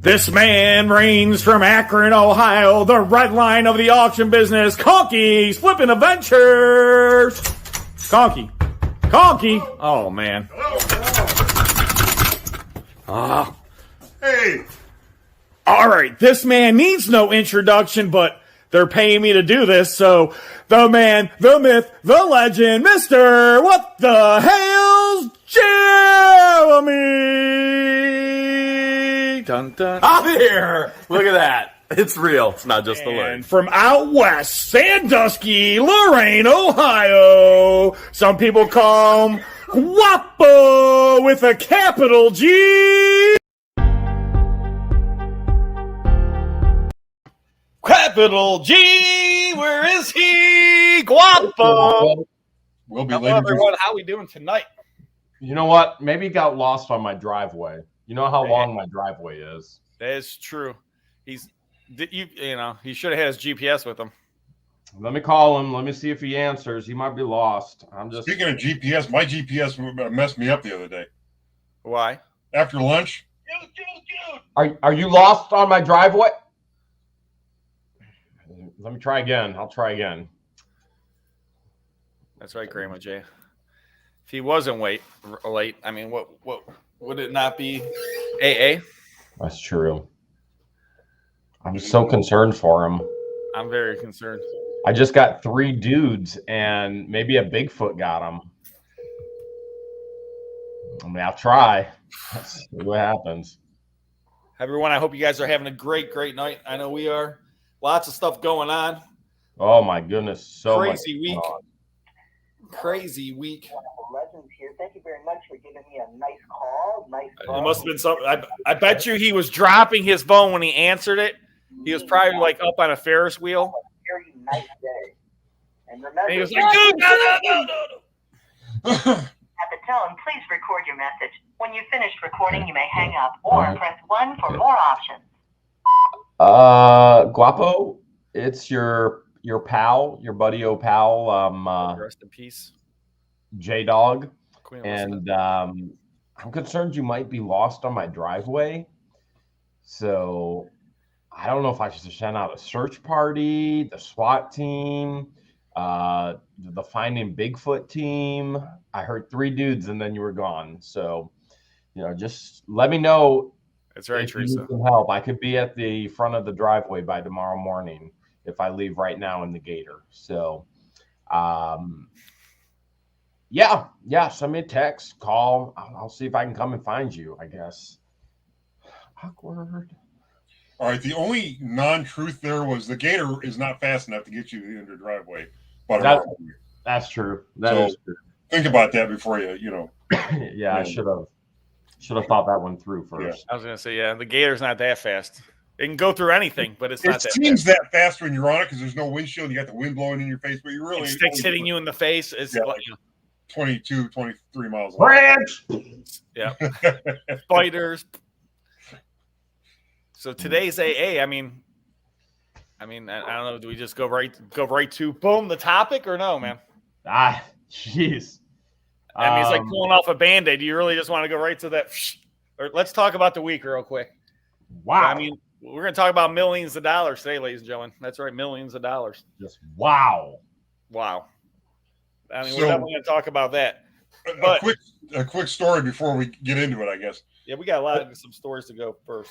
This man reigns from Akron, Ohio, the red line of the auction business, Conky's Flippin' Adventures. Conky. Oh, man. Hey. All right, this man needs no introduction, but they're paying me to do this, so the man, the myth, the legend, Mr. What the Hales, Jermery! Dun, dun. I'm here! Look at that. It's real. It's not just the word. And from out west, Sandusky, Lorain, Ohio, some people call him Guapo with a capital G. Capital G, where is he? Guapo. We'll be Hello, everyone. How we doing tonight? You know what? Maybe he got lost on my driveway. You know how long my driveway is. That is true. He should have had his GPS with him. Let me call him. Let me see if he answers. He might be lost. Speaking of GPS, my GPS messed me up the other day. Why? After lunch. Are you lost on my driveway? Let me try again. I'll try again. That's right, Grandma Jay. If he wasn't late, I mean, what would it not be? AA? That's true. I'm so concerned for him. I'm very concerned. I just got 3 dudes, and maybe a Bigfoot got him. I mean, I'll try. Let's see what happens. Everyone, I hope you guys are having a great night. I know we are. Lots of stuff going on. Oh my goodness, so crazy much week. on. Crazy week. Legends here. Thank you very much for giving me a nice call. It must have been something. I bet you he was dropping his phone when he answered it. He was probably like up on a Ferris wheel. Very nice day. And remember, And he was like, dude, no. at the tone, please record your message. When you've finished recording, you may hang up or press 1 for more options. Guapo, it's your pal, your buddy pal, Rest in peace, J-Dog, and I'm concerned you might be lost on my driveway. So I don't know if I should send out a search party, the SWAT team, the Finding Bigfoot team. I heard 3 dudes and then you were gone. So, just let me know. That's very true. If you need some help, I could be at the front of the driveway by tomorrow morning if I leave right now in the Gator. So, yeah, send me a text, call. I'll see if I can come and find you, I guess. Awkward. All right, the only non-truth there was the Gator is not fast enough to get you in the driveway. That's true. That is true. Think about that before you. Yeah, I should have thought that one through first. I was going to say, the Gator's not that fast. It can go through anything, but it's not that fast. It seems that fast when you're on it because there's no windshield. You got the wind blowing in your face, but you really... Sticks hitting you in the face. It's 22, 23 miles an hour. Yeah. Spiders. So today's AA, I mean, I don't know. Do we just go right to boom the topic or no, man? Jeez. I mean, it's like pulling off a Band-Aid. You really just want to go right to that. Or let's talk about the week real quick. Wow. I mean, we're going to talk about millions of dollars today, ladies and gentlemen. That's right, millions of dollars. Just wow. I mean, we're definitely going to talk about that. But a quick story before we get into it, I guess. Yeah, we got some stories to go first.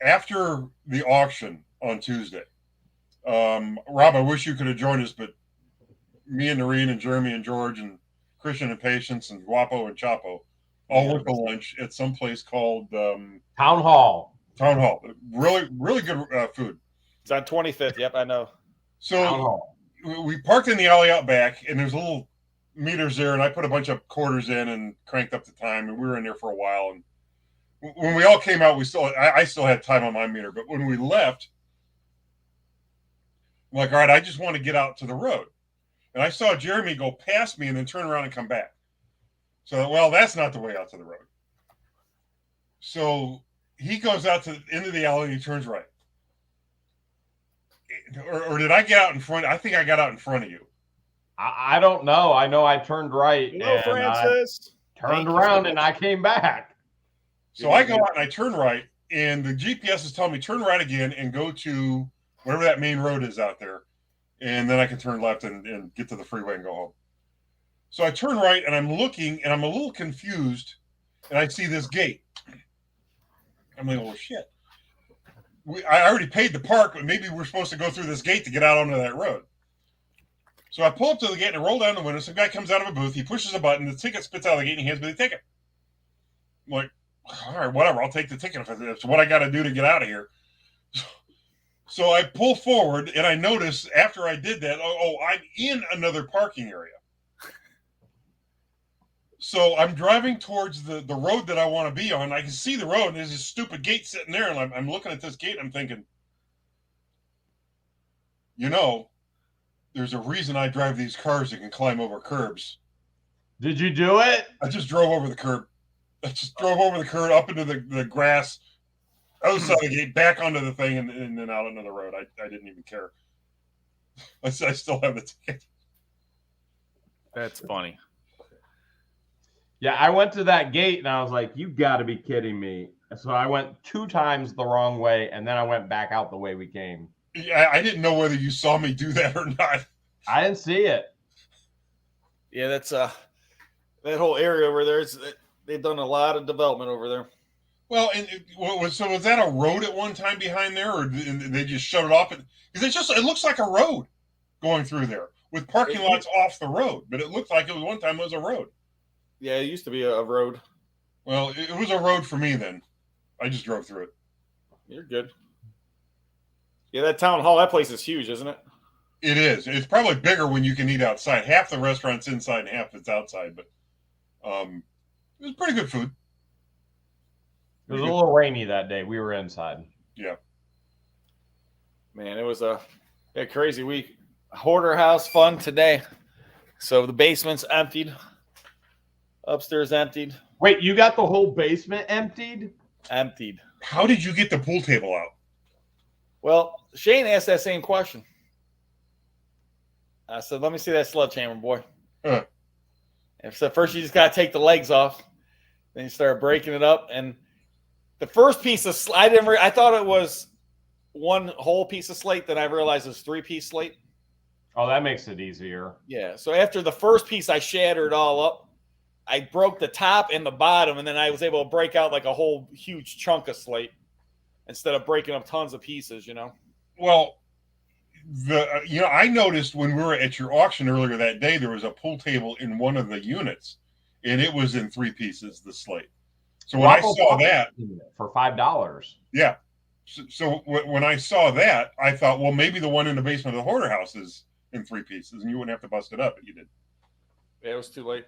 After the auction on Tuesday, Rob, I wish you could have joined us, but me and Noreen and Jeremy and George and Christian and Patience and Guapo and Chapo all went to lunch at some place called Town Hall. Really, really good food. It's on 25th. Yep, I know. So we parked in the alley out back, and there's little meters there, and I put a bunch of quarters in and cranked up the time, and we were in there for a while. And when we all came out, I still had time on my meter, but when we left, I'm like, all right, I just want to get out to the road. And I saw Jeremy go past me and then turn around and come back. So, well, that's not the way out to the road. So he goes out to the end of the alley and he turns right. Or did I get out in front? I think I got out in front of you. I don't know. I know I turned right. Hello, Francis. I turned around and I came back. So I go out and I turn right and the GPS is telling me turn right again and go to whatever that main road is out there, and then I can turn left and get to the freeway and go home. So I turn right, and I'm looking, and I'm a little confused, and I see this gate. I'm like, well, shit. I already paid the park, but maybe we're supposed to go through this gate to get out onto that road. So I pull up to the gate and I roll down the window. Some guy comes out of a booth. He pushes a button. The ticket spits out of the gate and he hands me the ticket. I'm like, all right, whatever. I'll take the ticket if it's what I got to do to get out of here. So I pull forward and I notice after I did that, I'm in another parking area. So I'm driving towards the road that I want to be on. I can see the road and there's this stupid gate sitting there. And I'm looking at this gate and I'm thinking, there's a reason I drive these cars that can climb over curbs. Did you do it? I just drove over the curb. I just drove over the curb up into the grass, outside the gate, back onto the thing, and then out onto the road. I didn't even care. I still have the ticket. That's funny. Yeah, I went to that gate and I was like, you got to be kidding me. So I went 2 times the wrong way, and then I went back out the way we came. Yeah, I didn't know whether you saw me do that or not. I didn't see it. Yeah, that's that whole area over there. They've done a lot of development over there. Well, was that a road at one time behind there, or they just shut it off? Because it looks like a road going through there with parking lots off the road, but it looked like it was one time it was a road. Yeah, it used to be a road. Well, it was a road for me then. I just drove through it. You're good. Yeah, that town hall, that place is huge, isn't it? It is. It's probably bigger when you can eat outside. Half the restaurant's inside and half it's outside, but it was pretty good food. It was a little rainy that day. We were inside. Yeah. Man, it was a crazy week. Hoarder house fun today. So the basement's emptied. Upstairs emptied. Wait, you got the whole basement emptied? Emptied. How did you get the pool table out? Well, Shane asked that same question. I said, let me see that sledgehammer, boy. Huh. And so first you just got to take the legs off. Then you start breaking it up. And the first piece of I thought it was one whole piece of slate. Then I realized it was 3-piece slate. Oh, that makes it easier. Yeah. So after the first piece, I shattered it all up. I broke the top and the bottom, and then I was able to break out like a whole huge chunk of slate instead of breaking up tons of pieces, Well, I noticed when we were at your auction earlier that day, there was a pool table in one of the units, and it was in 3 pieces, the slate. So when I saw that for $5, yeah. So when I saw that, I thought, well, maybe the one in the basement of the hoarder house is in 3 pieces, and you wouldn't have to bust it up, but you did. Yeah, it was too late.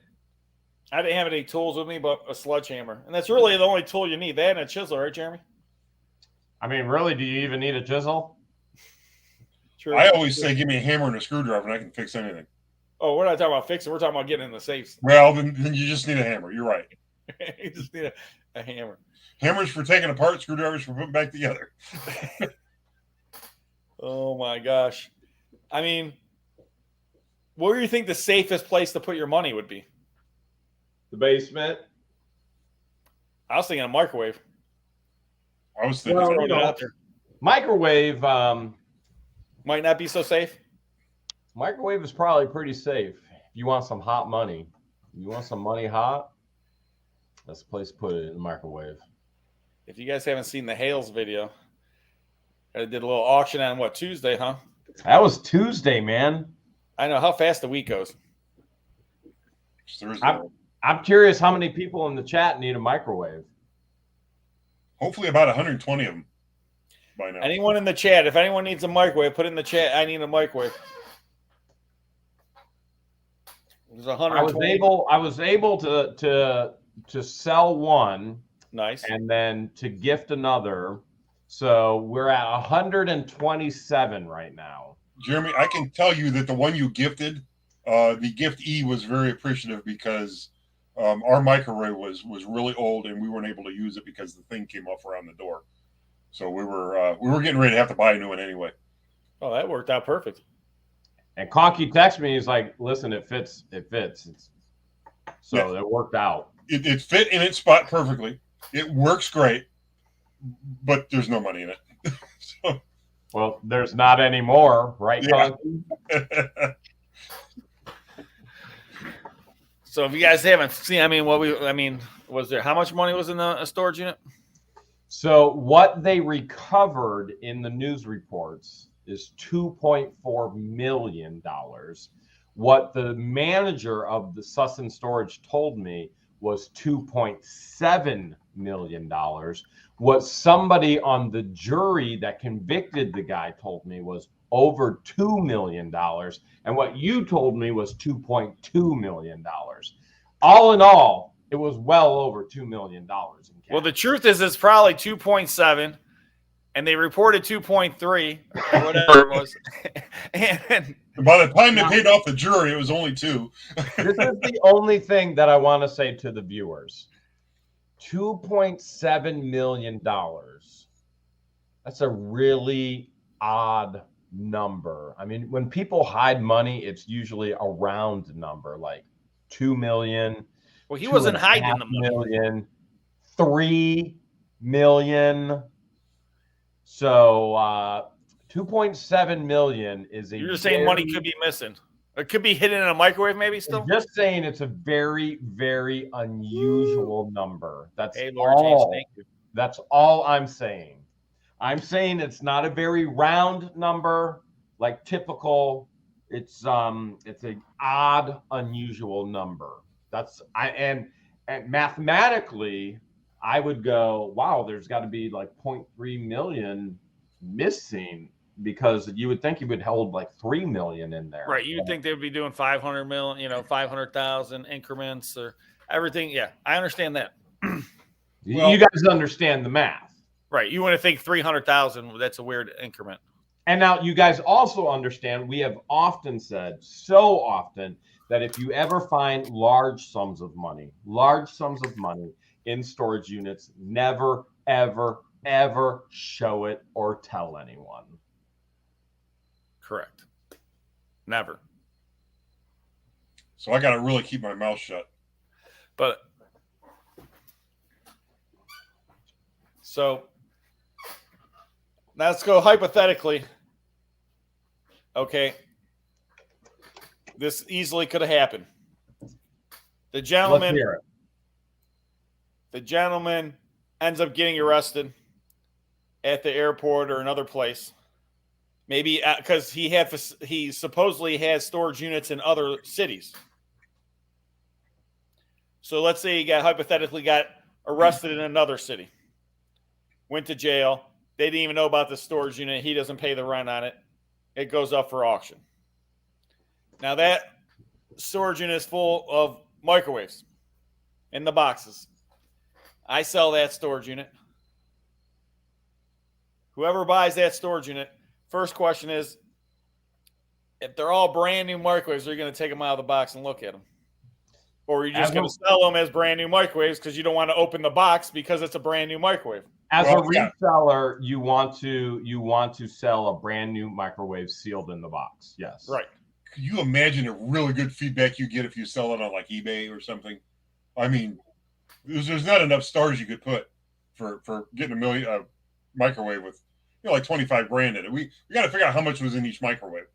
I didn't have any tools with me but a sledgehammer, and that's really the only tool you need. That and a chisel, right, Jeremy? I mean, really, do you even need a chisel? True. I always say, give me a hammer and a screwdriver, and I can fix anything. Oh, we're not talking about fixing. We're talking about getting in the safes. Well, then you just need a hammer. You're right. You just need a hammer. Hammers for taking apart, screwdrivers for putting back together. Oh, my gosh. I mean, where do you think the safest place to put your money would be? The basement. I was thinking a microwave. I was thinking Microwave. Might not be so safe. Microwave is probably pretty safe. If you want some hot money, you want some money hot, that's the place to put it in the microwave. If you guys haven't seen the Hales video, I did a little auction on Tuesday, huh? That was Tuesday, man. I know how fast the week goes. I'm curious how many people in the chat need a microwave. Hopefully about 120 of them by now. Anyone in the chat, if anyone needs a microwave, put in the chat, I need a microwave. There's 120. I was able to sell one. Nice. And then to gift another. So we're at 127 right now. Jeremy, I can tell you that the one you gifted, the giftee was very appreciative because our microwave was really old and we weren't able to use it because the thing came off around the door. So we were getting ready to have to buy a new one anyway. Oh, that worked out perfect. And Conky texted me. He's like, "Listen, it fits. It fits." So It worked out. It fit in its spot perfectly. It works great, but there's no money in it. So, Well, there's not anymore, right, yeah. Conky? So if you guys haven't seen, was there how much money was in the storage unit? So what they recovered in the news reports is $2.4 million. What the manager of the Sussin Storage told me was $2.7 million. What somebody on the jury that convicted the guy told me was over $2 million. And what you told me was $2.2 million. All in all, it was well over $2 million in cash. Well, the truth is it's probably 2.7, and they reported 2.3 or whatever it was. And by the time they paid off the jury, it was only 2. This is the only thing that I want to say to the viewers. $2.7 million. That's a really odd number. I mean, when people hide money, it's usually a round number, like 2 million. Well, he wasn't hiding the money. Million, 3 million. So 2.7 million is a. You're just saying money could be missing. It could be hidden in a microwave, maybe still. I'm just saying it's a very, very unusual number. That's hey, Lord all. James, thank you. That's all I'm saying. I'm saying it's not a very round number, like typical. It's an odd, unusual number. And mathematically, I would go, wow, there's got to be like 0.3 million missing, because you would think you would hold like 3 million in there. Right. You would think they would be doing 500 million, 500,000 increments or everything. Yeah, I understand that. You guys understand the math. Right. You want to think 300,000, that's a weird increment. And now you guys also understand, we have often said, so often, that if you ever find large sums of money in storage units, never, ever, ever show it or tell anyone. Correct. Never. So I got to really keep my mouth shut. But so let's go hypothetically. Okay. This easily could have happened. The gentleman ends up getting arrested at the airport or another place. Maybe because he supposedly has storage units in other cities. So let's say he hypothetically got arrested in another city, went to jail. They didn't even know about the storage unit. He doesn't pay the rent on it. It goes up for auction. Now that storage unit is full of microwaves in the boxes. I sell that storage unit. Whoever buys that storage unit, first question is, if they're all brand new microwaves, are you going to take them out of the box and look at them? Or are you just going to sell them as brand new microwaves because you don't want to open the box because it's a brand new microwave? As a reseller, you want to sell a brand new microwave sealed in the box. Yes. Right. Could you imagine a really good feedback you get if you sell it on like eBay or something? I mean, there's not enough stars you could put for getting a microwave with like 25 grand in it. We got to figure out how much was in each microwave,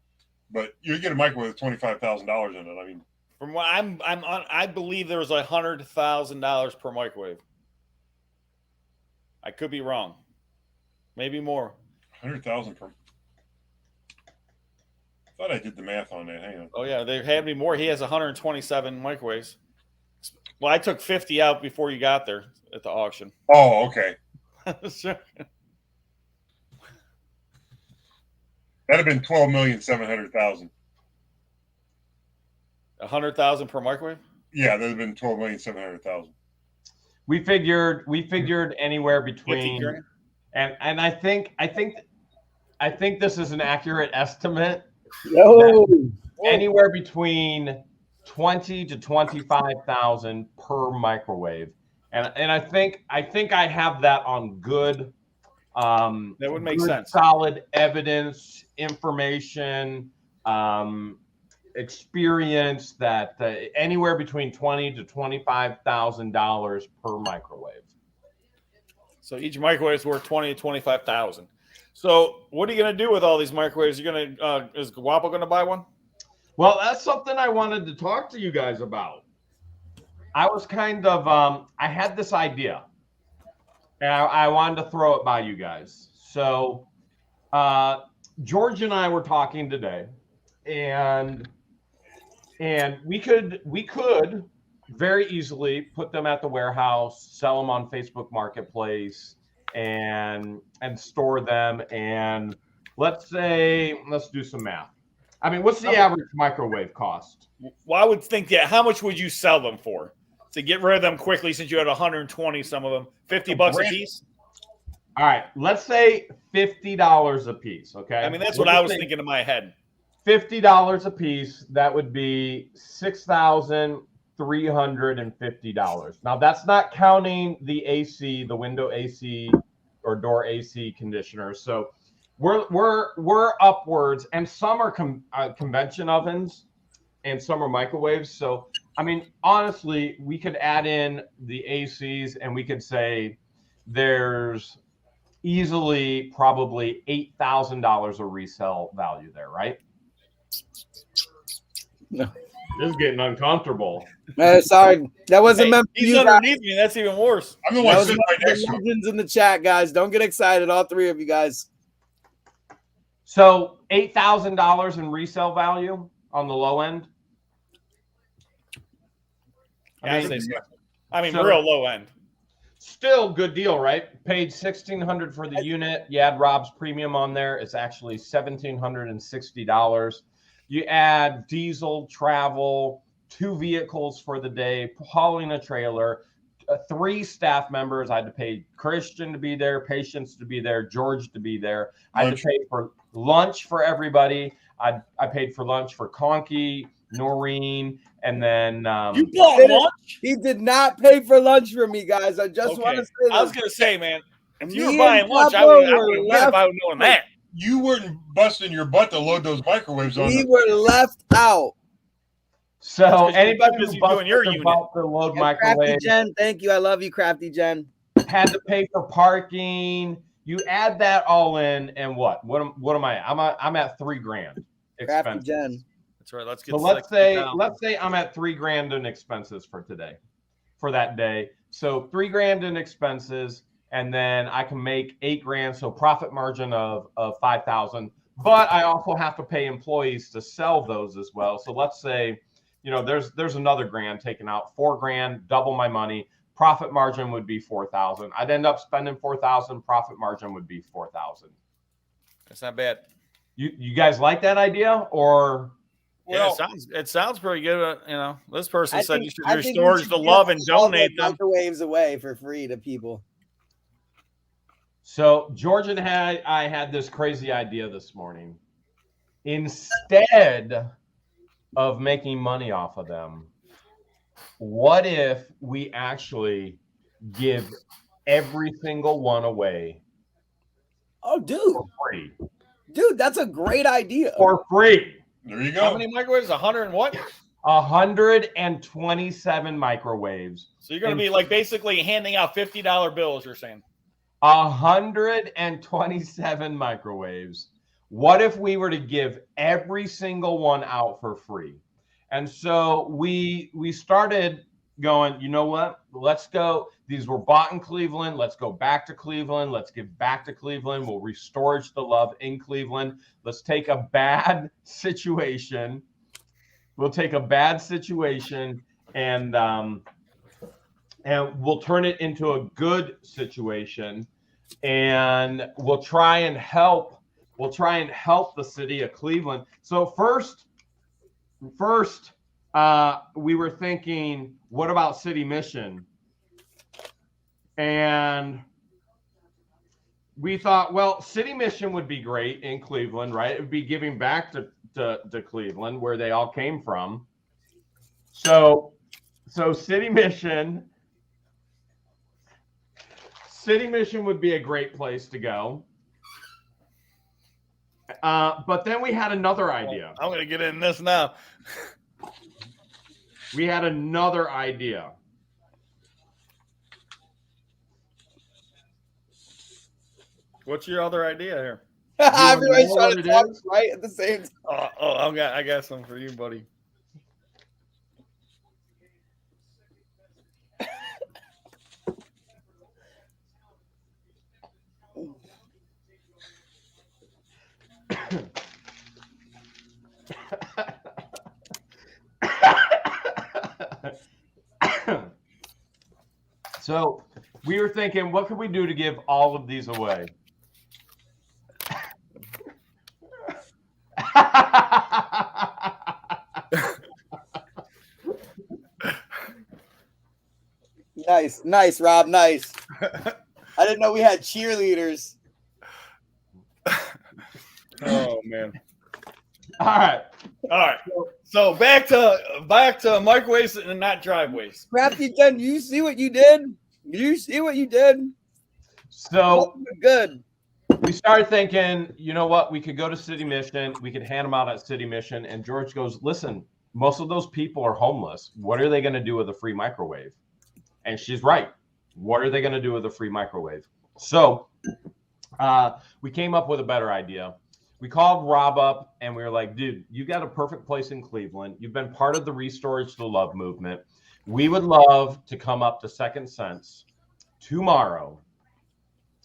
but you get a microwave with $25,000 in it. I mean, from what I believe there was $100,000 per microwave. I could be wrong, maybe more. 100,000 per. I thought I did the math on that. Hang on. Oh yeah, there had to be more. He has 127 microwaves. Well, I took 50 out before you got there at the auction. Oh, okay. Sure. That'd have been 12,700,000. 100,000 per microwave? Yeah, that'd have been 12,700,000. We figured anywhere between, and I think this is an accurate estimate. Anywhere between 20 to 25,000 per microwave, and I think I have that on good. That would make sense. Solid evidence, information, experience that anywhere between $20,000 to $25,000 per microwave. So each microwave is worth 20 to 25,000. So what are you going to do with all these microwaves? You're going to is Guapo going to buy one? Well, that's something I wanted to talk to you guys about. I was kind of I had this idea, and I wanted to throw it by you guys. So George and I were talking today, and we could very easily put them at the warehouse, sell them on Facebook Marketplace, and store them. And let's do some math. I mean, what's the average microwave cost? Well, I would think how much would you sell them for to get rid of them quickly, since you had 120 some of them, $50 a piece? All right, let's say $50 a piece. Okay, I mean, that's what I was thinking in my head. $50 a piece. That would be $6,350. Now, that's not counting the AC, the window AC or door AC conditioners. So we're upwards, and some are convention ovens, and some are microwaves. So I mean, honestly, we could add in the ACs, and we could say there's easily probably $8,000 of resale value there, right? No. This is getting uncomfortable. Sorry, that wasn't meant for He's you underneath me. That's even worse. I'm the That one was sitting right next to him. legends in the chat, guys. Don't get excited, all three of you guys. So $8,000 in resale value on the low end. I mean, so- real low end. Still good deal, right? Paid $1,600 for the unit. You add Rob's premium on there. It's actually $1,760. You add diesel, travel, 2 vehicles for the day, hauling a trailer, 3 staff members. I had to pay Christian to be there, Patience to be there, George to be there. I had to pay for lunch for everybody. I paid for lunch for Conky, Noreen, and then You bought lunch? He did not pay for lunch for me, guys. I just want to say this. I was going to say, man, if you Me were buying and lunch, I Guapo would have were been if left- I would known that. You weren't busting your butt to load those microwaves on. We were left out. so 'cause you're anybody busy who doing busted your their unit. butt to load And Crafty microwave Jen, thank you. I love you, Crafty Jen. had to pay for parking. You add that all in, and what am I? I'm at $3,000 Crafty expenses. Jen. That's right. Let's get. So let's say $60,000. I'm at $3,000 in expenses for that day. So $3,000 in expenses, and then I can make $8,000. So profit margin of 5,000. But I also have to pay employees to sell those as well. So let's say, there's another grand taken out, $4,000, double my money. Profit margin would be 4,000. I'd end up spending 4,000. Profit margin would be 4,000. That's not bad. You guys like that idea, or? Yeah, it sounds pretty good. This person said you should I do think we storage should to give love and all the donate them. microwaves away for free to people. So George and I had this crazy idea this morning. Instead of making money off of them, what if we actually give every single one away Oh, dude. for free? Dude, that's a great idea. For free. There you How go. many microwaves? 100 and what? 127 microwaves. So you're going to be like basically handing out $50 bills. You're saying 127 microwaves. What if we were to give every single one out for free? And so we started going, you know what? Let's go. These were bought in Cleveland. Let's go back to Cleveland. Let's give back to Cleveland. We'll restore the love in Cleveland. Let's take a bad situation. We'll take a bad situation and we'll turn it into a good situation. And we'll try and help the city of Cleveland. So first, we were thinking, what about city mission? And we thought, well, city mission would be great in Cleveland, right? It would be giving back to Cleveland, where they all came from. So city mission would be a great place to go. But then we had another idea. I'm going to get in this now. We had another idea. What's your other idea here? Everyone's trying to talk right at the same time. I got something for you, buddy. So we were thinking, what could we do to give all of these away? Nice, Rob. Nice. I didn't know we had cheerleaders. Oh man. All right. So back to microwaves and not driveways. Crafty Jen, you see what you did? You see what you did? So good. We started thinking, you know what? We could go to City Mission. We could hand them out at City Mission. And George goes, listen, most of those people are homeless. What are they going to do with a free microwave? And she's right. What are they going to do with a free microwave? So we came up with a better idea. We called Rob up and we were like, dude, you got a perfect place in Cleveland. You've been part of the Restorage to Love movement. We would love to come up to Second Sense tomorrow.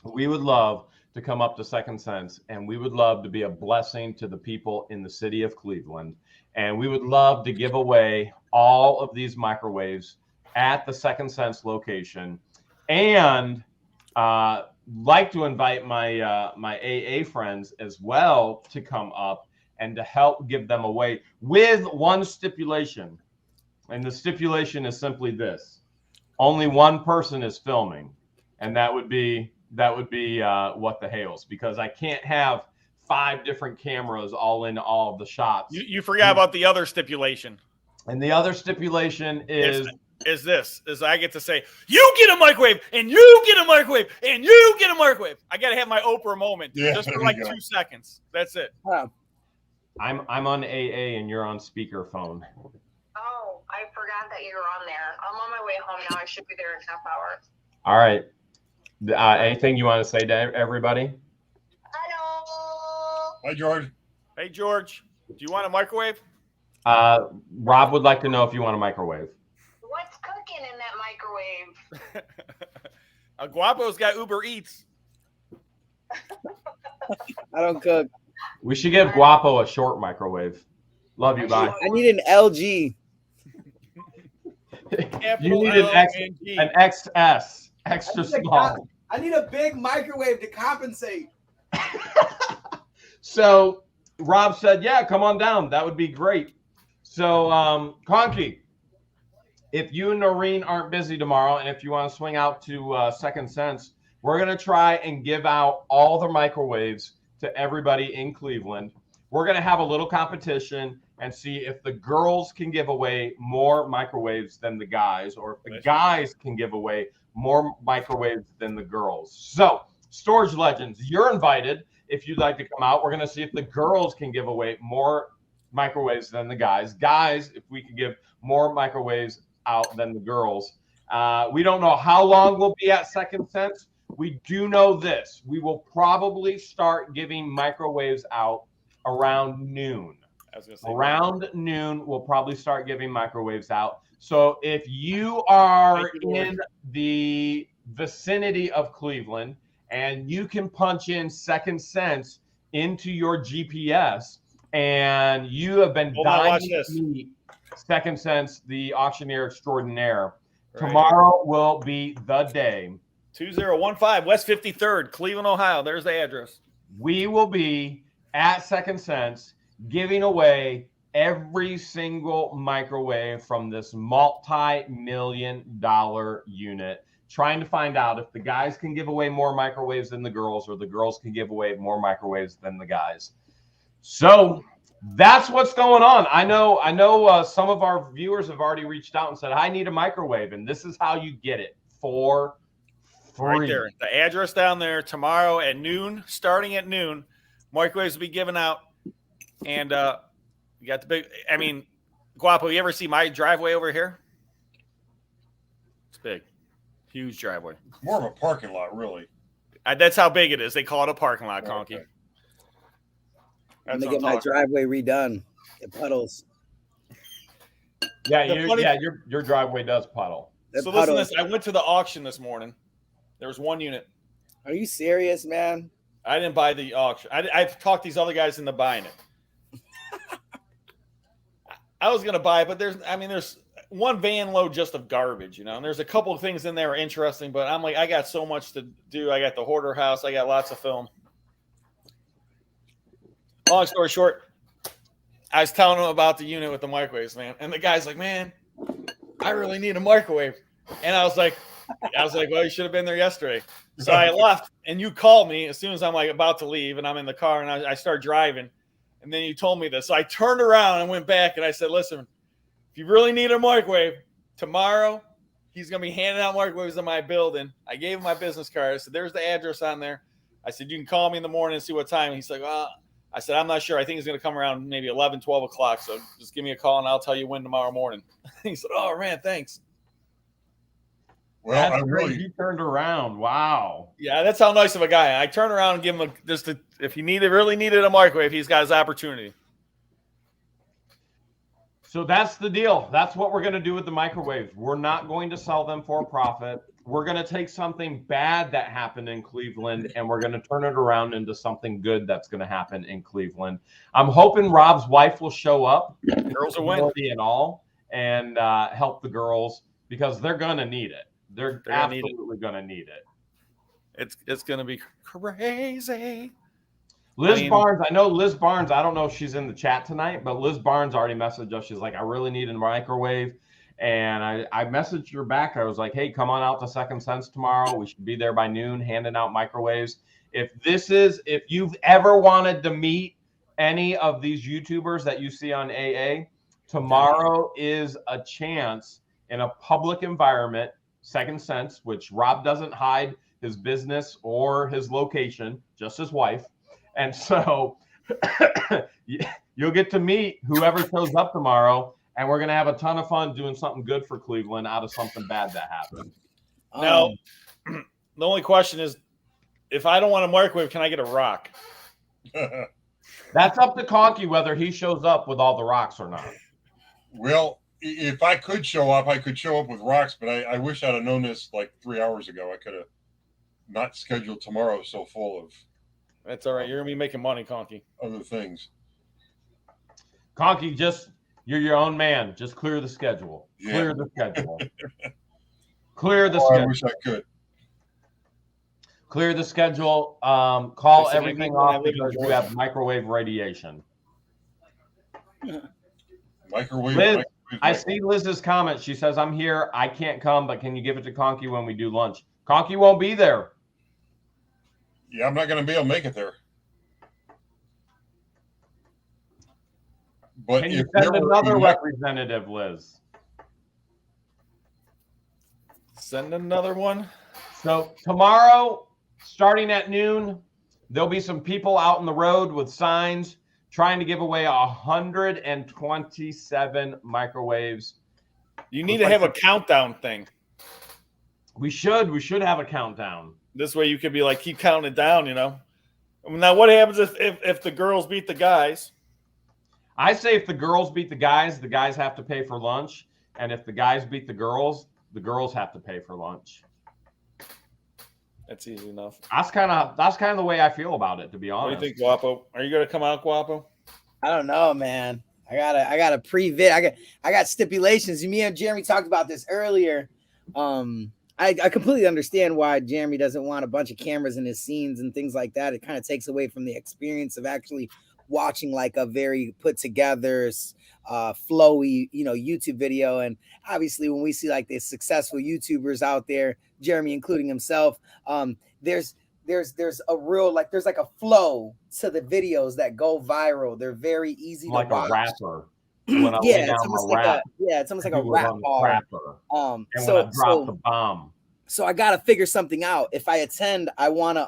We would love to come up to Second Sense, and we would love to be a blessing to the people in the city of Cleveland. And we would love to give away all of these microwaves at the Second Sense location. And like to invite my my AA friends as well to come up and to help give them away with one stipulation. And the stipulation is simply this: only one person is filming, and that would be what the Hales, because I can't have 5 different cameras all in all of the shots. You forgot about the other stipulation. And the other stipulation is I get to say, you get a microwave, and you get a microwave, and you get a microwave. I got to have my Oprah moment just for like 2 seconds. That's it. I'm on AA and you're on speakerphone. Oh, I forgot that you were on there. I'm on my way home now. I should be there in half hour. All right. Anything you want to say to everybody? Hello. Hi, George. Hey, George, do you want a microwave? Rob would like to know if you want a microwave. What's cooking in that microwave? Guapo's got Uber Eats. I don't cook. We should give Guapo a short microwave. Love you, bye. I need an LG. You need an XS, extra small. I need a big microwave to compensate. So Rob said, yeah, come on down. That would be great. So Conky, if you and Noreen aren't busy tomorrow, and if you want to swing out to Second Sense, we're going to try and give out all the microwaves to everybody in Cleveland. We're going to have a little competition and see if the girls can give away more microwaves than the guys, or if the guys can give away more microwaves than the girls. So, Storage Legends, you're invited if you'd like to come out. We're going to see if the girls can give away more microwaves than the guys. Guys, if we can give more microwaves out than the girls. We don't know how long we'll be at Second Sense. We do know this: we will probably start giving microwaves out around noon. Around noon, we'll probably start giving microwaves out. So if you are in the vicinity of Cleveland and you can punch in Second Sense into your GPS and you have been dying to meet Second Sense, the auctioneer extraordinaire, tomorrow will be the day. 2015 West 53rd, Cleveland, Ohio. There's the address. We will be at Second Sense giving away every single microwave from this multi-million-dollar unit, trying to find out if the guys can give away more microwaves than the girls, or the girls can give away more microwaves than the guys. So that's what's going on. I know some of our viewers have already reached out and said, I need a microwave, and this is how you get it for free. Right there. The address down there tomorrow at noon, starting at noon. Microwaves will be given out. And you got the big, I mean, Guapo, you ever see my driveway over here? It's big. Huge driveway. More of a parking lot, really. That's how big it is. They call it a parking lot, Conky. Okay. I'm That's gonna get what I'm my talking driveway redone. It puddles. Yeah, The funny- your driveway does puddle. It So listen to puddles. this. I went to the auction this morning. There was one unit. Are you serious, man? I didn't buy the auction. I've talked these other guys into buying it. I was gonna buy it, but there's one van load just of garbage, and there's a couple of things in there are interesting, but I'm like, I got so much to do. I got the hoarder house. I got lots of film. Long story short, I was telling him about the unit with the microwaves, man. And the guy's like, man, I really need a microwave. And I was like, well, you should have been there yesterday. So I left, and you called me as soon as I'm like about to leave, and I'm in the car, and I start driving. And then you told me this. So I turned around and went back, and I said, listen, if you really need a microwave, tomorrow he's going to be handing out microwaves in my building. I gave him my business card. I said, there's the address on there. I said, you can call me in the morning and see what time. And he's like, well, I said, I'm not sure. I think he's going to come around maybe 11, 12 o'clock. So just give me a call, and I'll tell you when tomorrow morning. He said, oh, man, thanks. Well, That's great. You turned around. Wow. Yeah, that's how nice of a guy. I turn around and give him if he really needed a microwave, he's got his opportunity. So that's the deal. That's what we're going to do with the microwaves. We're not going to sell them for profit. We're going to take something bad that happened in Cleveland, and we're going to turn it around into something good that's going to happen in Cleveland. I'm hoping Rob's wife will show up, Girls will win, and all, and help the girls, because they're going to need it. They're absolutely going to need it. It's going to be crazy. Barnes, I know Liz Barnes. I don't know if she's in the chat tonight, but Liz Barnes already messaged us. She's like, I really need a microwave. And I messaged her back. I was like, hey, come on out to Second Sense tomorrow. We should be there by noon handing out microwaves. If you've ever wanted to meet any of these YouTubers that you see on AA, tomorrow is a chance in a public environment, Second Sense, which Rob doesn't hide his business or his location, just his wife. And so you'll get to meet whoever shows up tomorrow, and we're going to have a ton of fun doing something good for Cleveland out of something bad that happened. Now, the only question is, if I don't want a microwave, can I get a rock? That's up to Conky whether he shows up with all the rocks or not. Well, if I could show up, I could show up with rocks, but I wish I'd have known this like 3 hours ago. I could have not scheduled tomorrow so full of. That's all right. You're going to be making money, Conky. Other things. Conky, you're your own man. Just clear the schedule. Yeah. Clear the schedule. Clear the schedule. I wish I could. Clear the schedule. Call everything off because you have microwave radiation. Microwave. Liz, I see Liz's comment. She says, I'm here. I can't come, but can you give it to Conky when we do lunch? Conky won't be there. Yeah, I'm not going to be able to make it there. But can you send another representative, Liz? Send another one. So tomorrow, starting at noon, there'll be some people out on the road with signs trying to give away 127 microwaves. You need to have a countdown thing. We should have a countdown. This way you could be like, keep counting it down, Now, what happens if the girls beat the guys? I say if the girls beat the guys have to pay for lunch. And if the guys beat the girls have to pay for lunch. That's easy enough. That's kind of the way I feel about it, to be honest. What do you think, Guapo? Are you going to come out, Guapo? I don't know, man. I got a pre-vid. I got stipulations. Me and Jeremy talked about this earlier. I completely understand why Jeremy doesn't want a bunch of cameras in his scenes and things like that. It kind of takes away from the experience of actually watching like a very put together, flowy, YouTube video. And obviously when we see like the successful YouTubers out there, Jeremy including himself, there's a real, there's like a flow to the videos that go viral. They're very easy to watch. Like a rapper. It's almost like a rap bar. And when I drop the bomb. So I gotta figure something out. If I attend, I wanna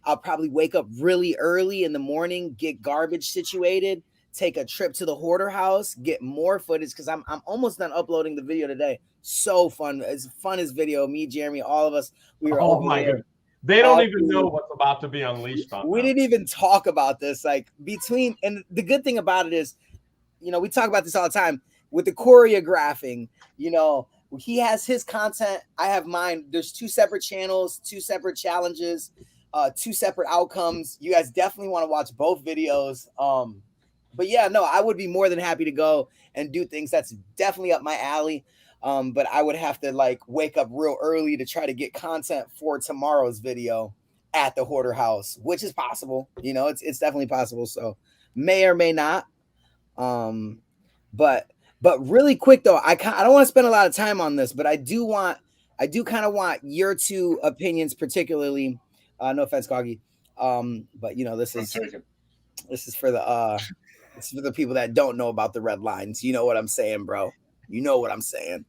I'll probably wake up really early in the morning, get garbage situated, take a trip to the hoarder house, get more footage because I'm almost done uploading the video today. So fun. It's the funnest video. Me, Jeremy, all of us. We were over there. They don't even know what's about to be unleashed on We them. didn't even talk about this. Like between, and the good thing about it is, you know, we talk about this all the time with the choreographing. You know, he has his content. I have mine. There's 2 separate channels, 2 separate challenges, 2 separate outcomes. You guys definitely want to watch both videos. But yeah, no, I would be more than happy to go and do things. That's definitely up my alley. But I would have to like wake up real early to try to get content for tomorrow's video at the Hoarder House, which is possible. You know, it's definitely possible. So may or may not. But really quick though, I don't want to spend a lot of time on this, but I do kind of want your 2 opinions, particularly. No offense, Conky. But you know, this is for the people that don't know about the red lines. You know what I'm saying, bro? You know what I'm saying.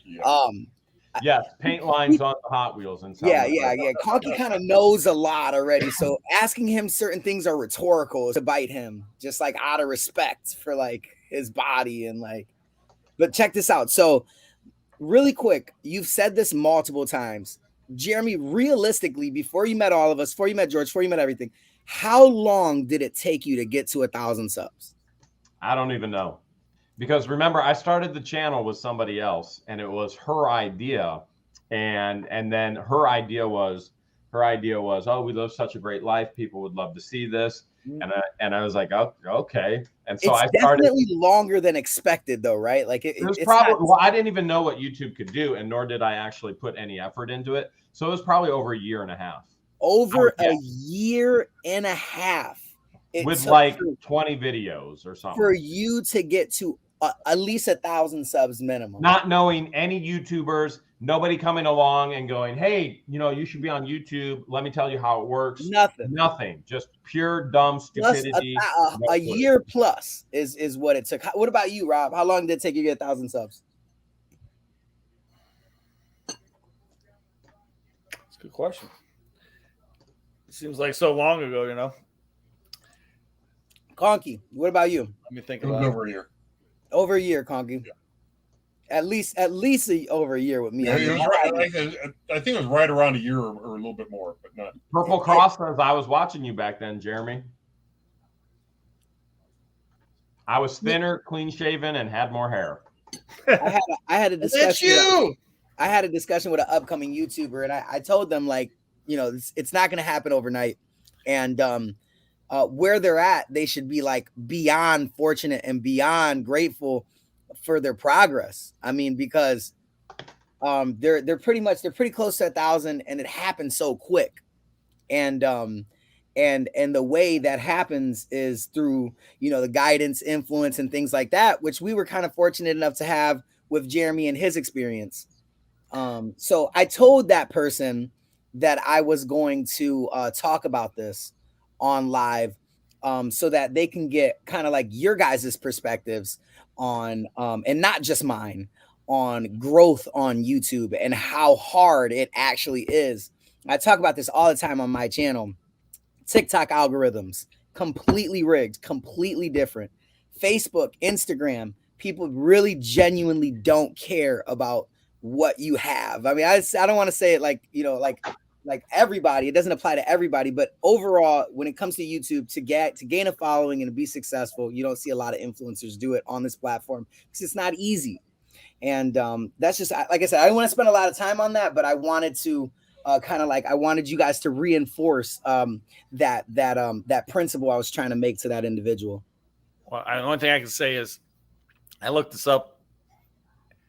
Yeah. Yes, paint lines on the Hot Wheels and Yeah. Conky kind of knows a lot already, so asking him certain things are rhetorical to bite him, just like out of respect for like his body and like. But check this out. So, really quick, you've said this multiple times, Jeremy. Realistically, before you met all of us, before you met George, before you met everything, how long did it take you to get to 1,000 subs? I don't even know. Because remember, I started the channel with somebody else, and it was her idea, and then her idea was, oh, we live such a great life. People would love to see this, and I was like, oh, okay. And so it's definitely longer than expected, though, right? Like it was probably well, I didn't even know what YouTube could do, and nor did I actually put any effort into it. So it was probably over a year and a half. Over a year and a half, with like 20 videos or something for you to get to at least 1,000 subs minimum. Not knowing any YouTubers, nobody coming along and going, hey, you know, you should be on YouTube. Let me tell you how it works. Nothing. Just pure dumb stupidity. A year plus is what it took. What about you, Rob? How long did it take you to get 1,000 subs? That's a good question. It seems like so long ago, you know. Conky, what about you? Let me think about it. Over a year. Over a year, Conky. Yeah. At least over a year with me. Yeah, it was right, I think it was right around a year or a little bit more, but not. Purple Cross says I was watching you back then, Jeremy. I was thinner, clean shaven, and had more hair. I had a discussion. That's you. I had a discussion with an upcoming YouTuber, and I told them, like, you know, it's not going to happen overnight, and where they're at, they should be like beyond fortunate and beyond grateful for their progress. I mean, because they're pretty close to 1,000, and it happened so quick, and the way that happens is through, you know, the guidance, influence, and things like that, which we were kind of fortunate enough to have with Jeremy and his experience. So I told that person that I was going to talk about this on live, so that they can get kind of like your guys' perspectives on, and not just mine, on growth on YouTube and how hard it actually is. I talk about this all the time on my channel. TikTok algorithms, completely rigged, completely different. Facebook, Instagram, people really genuinely don't care about what you have. I mean, I don't want to say it like, you know, like everybody. It doesn't apply to everybody, but overall, when it comes to YouTube, to gain a following and to be successful, you don't see a lot of influencers do it on this platform because it's not easy. And that's just, like I said, I don't want to spend a lot of time on that, but I wanted to I wanted you guys to reinforce that principle I was trying to make to that individual. Well, the only thing I can say is I looked this up.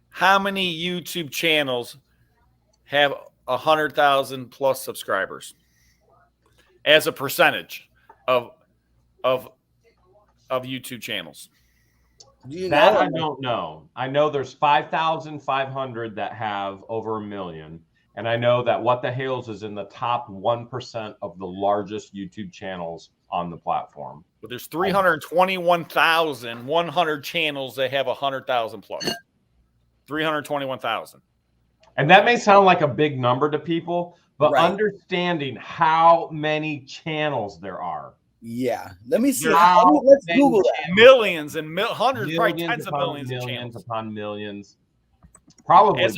How many YouTube channels have 100,000 plus subscribers as a percentage of YouTube channels? That I don't know. I know there's 5,500 that have over 1 million. And I know that What the Hales is in the top 1% of the largest YouTube channels on the platform. But there's 321,100 channels that have 100,000 plus. 321,000. And that may sound like a big number to people, but right. Understanding how many channels there are. Yeah. Let me see. Let's Google that. Millions and hundreds, probably tens of millions of channels. Upon millions. Probably.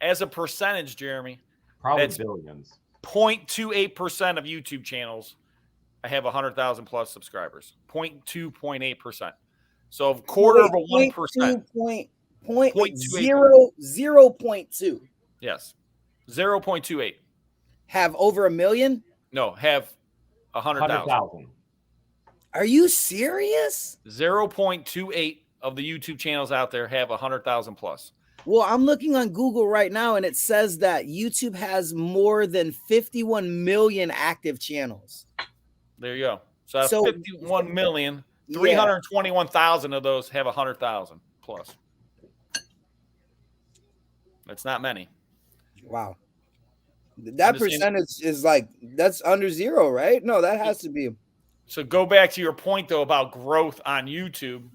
As a percentage, Jeremy. Probably billions. 0.28% of YouTube channels have 100,000 plus subscribers. 0.8%. So a quarter of a 1%. 0.2. Yes. 0.28. Have over 1 million? No, have 100,000. Are you serious? 0.28 of the YouTube channels out there have 100,000 plus. Well, I'm looking on Google right now, and it says that YouTube has more than 51 million active channels. There you go. So 51 million, 321,000 of those have 100,000 plus. That's not many. Wow. That percentage is like, that's under 0, right? No, that has to be. So go back to your point, though, about growth on YouTube.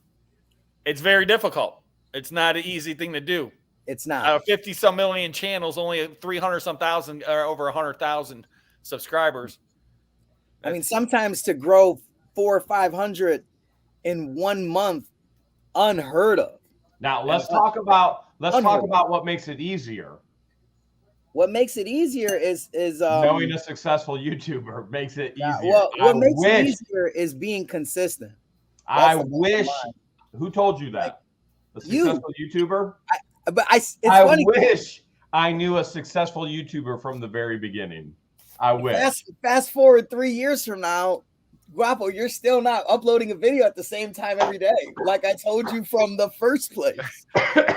It's very difficult. It's not an easy thing to do. It's not. 50-some million channels, only 300-some thousand or over 100,000 subscribers. I mean, sometimes to grow 400 or 500 in 1 month, unheard of. Now let's talk about what makes it easier. What makes it easier is knowing a successful YouTuber makes it easier. Well, what makes it easier is being consistent. I wish. Who told you that? A successful YouTuber? I wish I knew a successful YouTuber from the very beginning. I wish. Fast forward 3 years from now, Guapo, you're still not uploading a video at the same time every day, like I told you from the first place.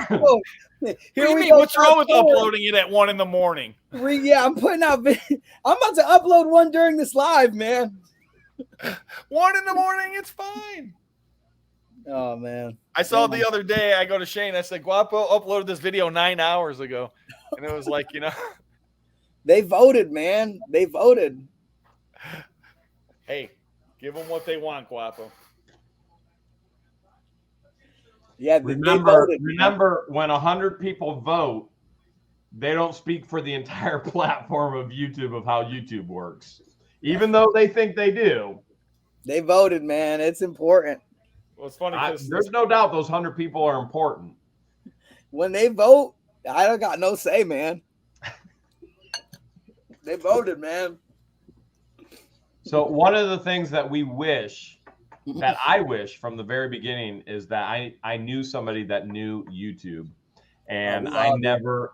So, what's wrong with uploading it at 1 a.m? Yeah, I'm putting out. I'm about to upload one during this live, man. 1 a.m, it's fine. Oh man! I saw the other day. I go to Shane. I said, "Guapo uploaded this video 9 hours ago," and it was like, they voted, man. They voted. Hey, give them what they want, Guapo. Yeah, remember when 100 people vote, they don't speak for the entire platform of YouTube of how YouTube works, even though they think they do. They voted, man. It's important. Well, it's funny because there's no doubt those 100 people are important. When they vote, I don't got no say, man. They voted, man. So one of the things that I wish from the very beginning is that I knew somebody that knew YouTube, and I never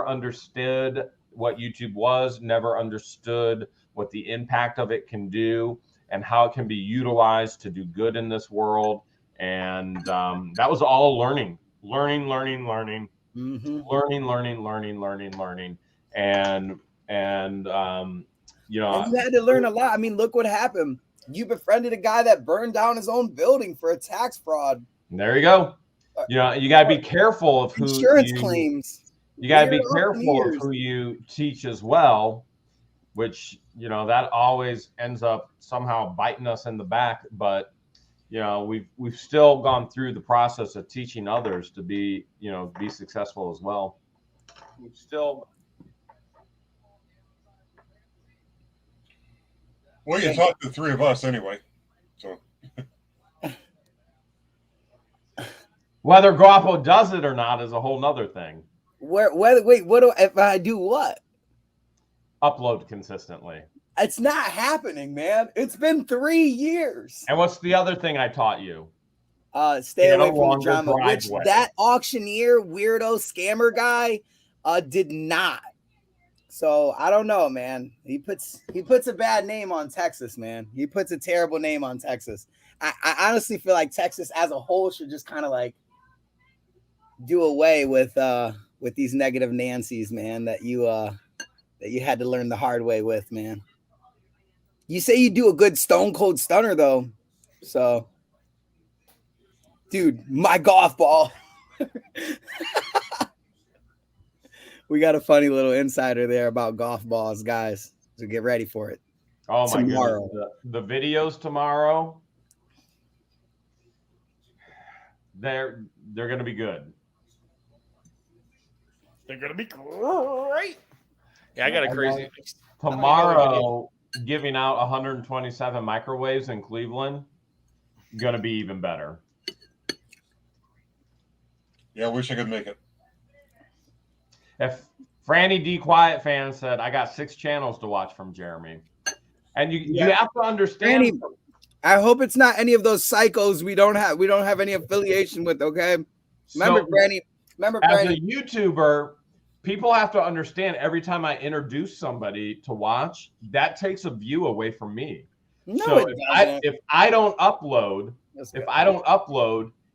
understood what YouTube was, never understood what the impact of it can do and how it can be utilized to do good in this world. And that was all learning. Mm-hmm. Learning. And you had to learn a lot. I mean, look what happened. You befriended a guy that burned down his own building for a tax fraud. There you go. You got to be careful of who insurance claims. You got to be careful of who you teach as well, which, that always ends up somehow biting us in the back. But, we've still gone through the process of teaching others to be successful as well. We've still. Well, you taught the three of us anyway. So whether Guapo does it or not is a whole nother thing. If I do what? Upload consistently. It's not happening, man. It's been 3 years. And what's the other thing I taught you? Stay away from the drama, which that auctioneer weirdo scammer guy did not. So I don't know, man. He puts a bad name on Texas, man. He puts a terrible name on Texas. I honestly feel like Texas as a whole should just kind of like do away with these negative Nancys, man, that you had to learn the hard way with, man. You say you do a good stone cold stunner though. So dude, my golf ball. We got a funny little insider there about golf balls, guys. So get ready for it. Oh my goodness. The videos tomorrow. They're going to be good. They're going to be great. Yeah, I got a crazy. Tomorrow, giving out 127 microwaves in Cleveland, going to be even better. Yeah, I wish I could make it. If Franny D. Quiet fan said, I got 6 channels to watch from Jeremy. And you have to understand. Franny, I hope it's not any of those psychos we don't have any affiliation with, okay? Remember, Franny. As a YouTuber, people have to understand every time I introduce somebody to watch, that takes a view away from me. No, so it doesn't. if I don't upload,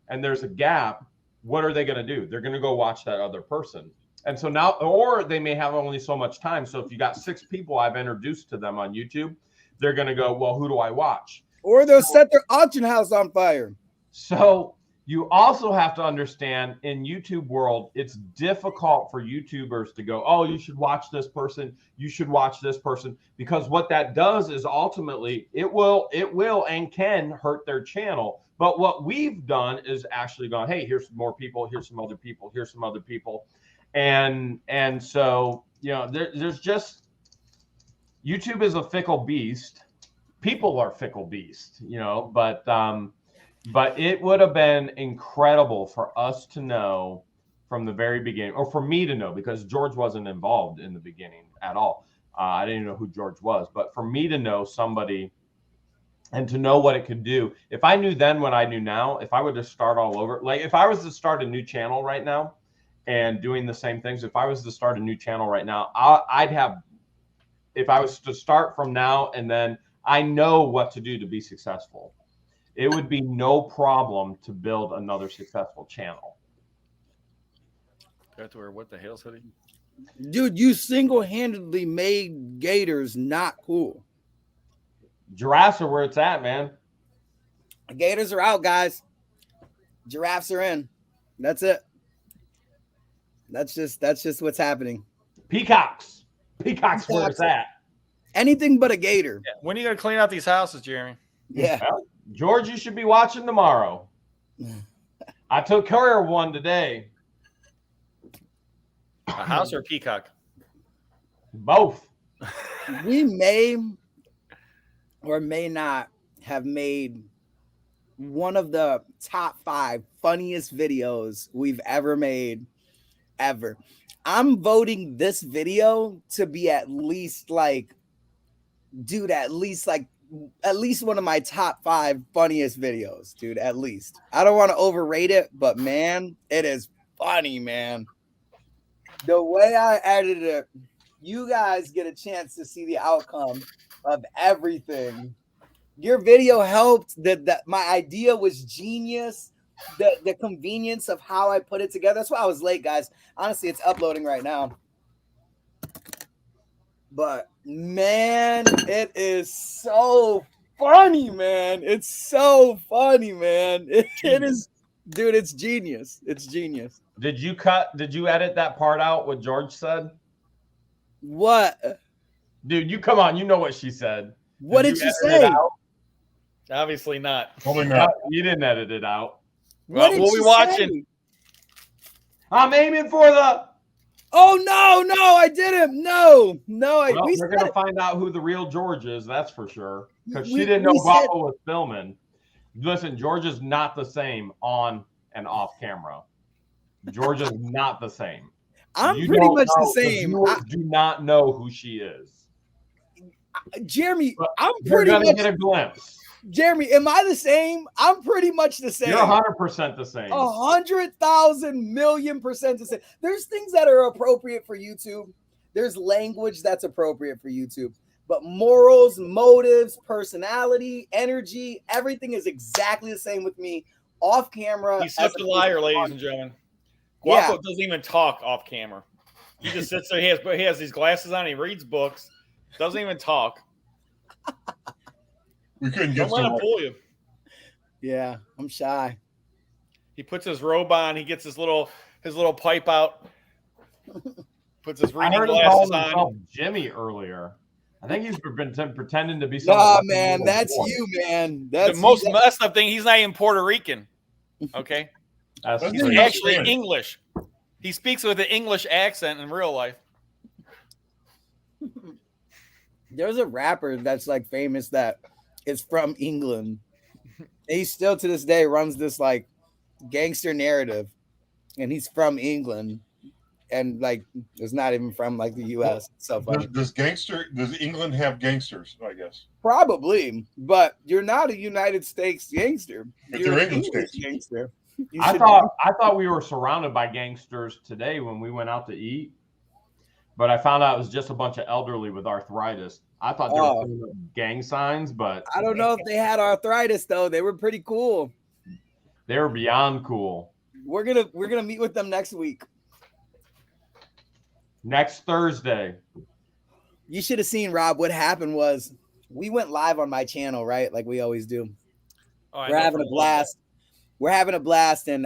and there's a gap, what are they going to do? They're going to go watch that other person. And so now, or they may have only so much time. So if you got 6 people I've introduced to them on YouTube, they're going to go, well, who do I watch? Or they'll set their auction house on fire. So you also have to understand in YouTube world, it's difficult for YouTubers to go, oh, you should watch this person. You should watch this person, because what that does is ultimately it will and can hurt their channel. But what we've done is actually gone, hey, here's some more people. Here's some other people. Here's some other people. And so, there's just, YouTube is a fickle beast. People are fickle beasts, but it would have been incredible for us to know from the very beginning, or for me to know, because George wasn't involved in the beginning at all. I didn't know who George was, but for me to know somebody and to know what it could do. If I knew then what I knew now, if I would just start all over, like if I was to start a new channel right now and doing the same things, if I was to start a new channel right now, if I was to start from now and then I know what to do to be successful, it would be no problem to build another successful channel. Got to wear what, the Hales hoodie? Dude, you single-handedly made gators not cool. Giraffes are where it's at, man. Gators are out, guys. Giraffes are in. That's it. That's just what's happening. Peacocks where it's at. Anything but a gator. Yeah. When are you going to clean out these houses, Jeremy? Yeah. Well, George, you should be watching tomorrow. I took care of one today. A house or a peacock? Both. We may or may not have made one of the top 5 funniest videos we've ever made, ever. I'm voting this video to be at least one of my top 5 funniest videos, dude, at least. I don't want to overrate it, but man, it is funny, man. The way I edited it, you guys get a chance to see the outcome of everything. Your video helped. That my idea was genius. The convenience of how I put it together. That's why I was late, guys. Honestly, it's uploading right now. But man, it is so funny, man. It's so funny, man. It is, dude. It's genius. It's genius. Did you edit that part out? What George said? What? Dude, you come on. You know what she said. What did she say? Obviously not. Probably not. You didn't edit it out. Well, we'll be watching. I'm aiming for the. Oh no, I didn't. No. We're gonna find out who the real George is. That's for sure. Because she didn't know Guapo was filming. Listen, George is not the same on and off camera. George is not the same. I'm pretty much the same. You do not know who she is. Jeremy, I'm You're pretty gonna much get a glimpse. Jeremy, am I the same? I'm pretty much the same. You're 100% the same. 100,000 million% the same. There's things that are appropriate for YouTube. There's language that's appropriate for YouTube. But morals, motives, personality, energy, everything is exactly the same with me off camera. He's such a liar, ladies and gentlemen. Guapo doesn't even talk off camera. He just sits there. He has these glasses on. He reads books. Doesn't even talk. We couldn't get Don't let him fool you. Yeah, I'm shy. He puts his robe on. He gets his little pipe out. Puts his reading glasses on. Jimmy earlier. I think he's been pretending to be something. Nah, man, that's you, man. That's the most messed up thing. He's not even Puerto Rican. Okay, he's actually English. He speaks with an English accent in real life. There's a rapper that's like famous that is from England. He still to this day runs this like gangster narrative, and he's from England. and like it's not even from like the U.S. So funny. Does England have gangsters? I guess Probably, but you're not a United States gangster. But You're they're an English English gangster. I thought we were surrounded by gangsters today when we went out to eat, but I found out it was just a bunch of elderly with arthritis. I thought they were putting up gang signs, but I don't know if they had arthritis though. They were pretty cool. they were beyond cool. We're gonna meet with them next week. Next Thursday. You should have seen, Rob. What happened was we went live on my channel, right? Like we always do. We're having a blast. We're having a blast, and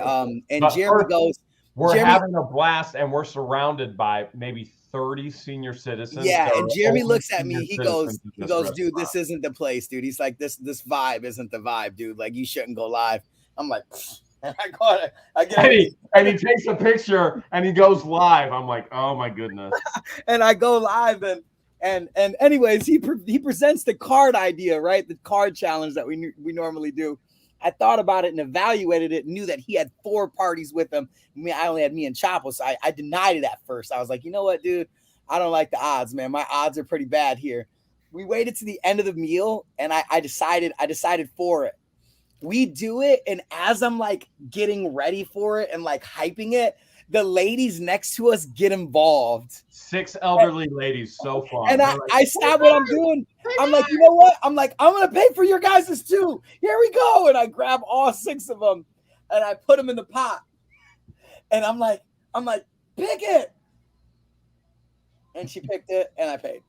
Jeremy goes. We're having a blast, and we're surrounded by maybe 30 senior citizens. Yeah, and Jeremy looks at me. He goes, dude, this isn't the place, dude. He's like, this vibe isn't the vibe, dude. Like, you shouldn't go live. I'm like, and I get it. And he takes a picture and he goes live. I'm like, oh my goodness. And I go live and anyways, he presents the card idea, right? The card challenge that we normally do. I thought about it and evaluated it, and knew that he had 4 parties with him. I only had me and Chapo, so I denied it at first. I was like, you know what, dude? I don't like the odds, man. My odds are pretty bad here. We waited to the end of the meal, and I decided for it. We do it, and as I'm like getting ready for it and like hyping it, the ladies next to us get involved. 6 elderly ladies, so fun. And I stop what I'm doing. I'm like, you know what? I'm like, I'm gonna pay for your guys' too. Here we go. And I grab all 6 of them and I put them in the pot. And I'm like, pick it. And she picked it, and I paid.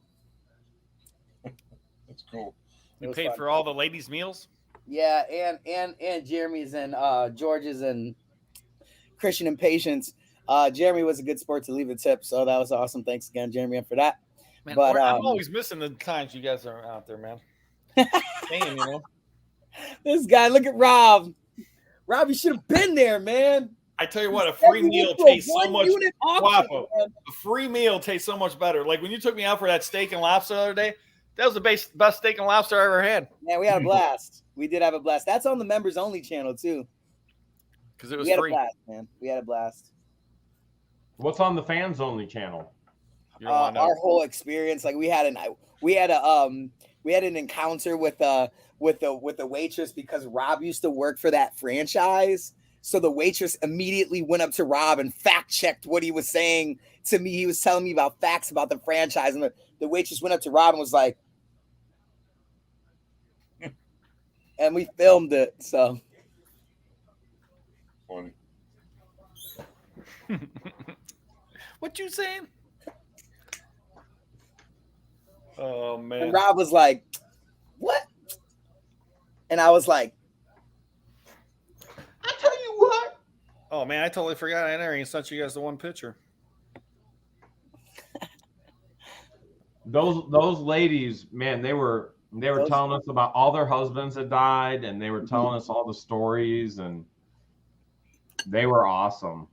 That's cool. You paid for all the ladies' meals? Yeah, and Jeremy's and George's and Christian and Patience. Jeremy was a good sport to leave a tip, so that was awesome. Thanks again, Jeremy, for that. Man, but I'm always missing the times you guys are out there, man. Damn, you know. This guy, look at Rob. Rob, you should have been there, man. I tell you what, a free meal tastes so much. Guapo. A free meal tastes so much better. Like when you took me out for that steak and lobster the other day, that was the best steak and lobster I ever had. Man, we had a blast. We did have a blast. That's on the members only channel too. Because it was free. A blast, man. We had a blast. What's on the fans only channel? Our whole experience, like we had an encounter with the waitress, because Rob used to work for that franchise. So the waitress immediately went up to Rob and fact checked what he was saying to me. He was telling me about facts about the franchise, and the waitress went up to Rob and was like, and we filmed it. So funny. What you saying? Oh man. And Rob was like, what? And I was like, I tell you what. Oh man, I totally forgot. I never even sent you guys the one picture. Those ladies, man, they were telling us about all their husbands had died, and they were telling us all the stories, and they were awesome.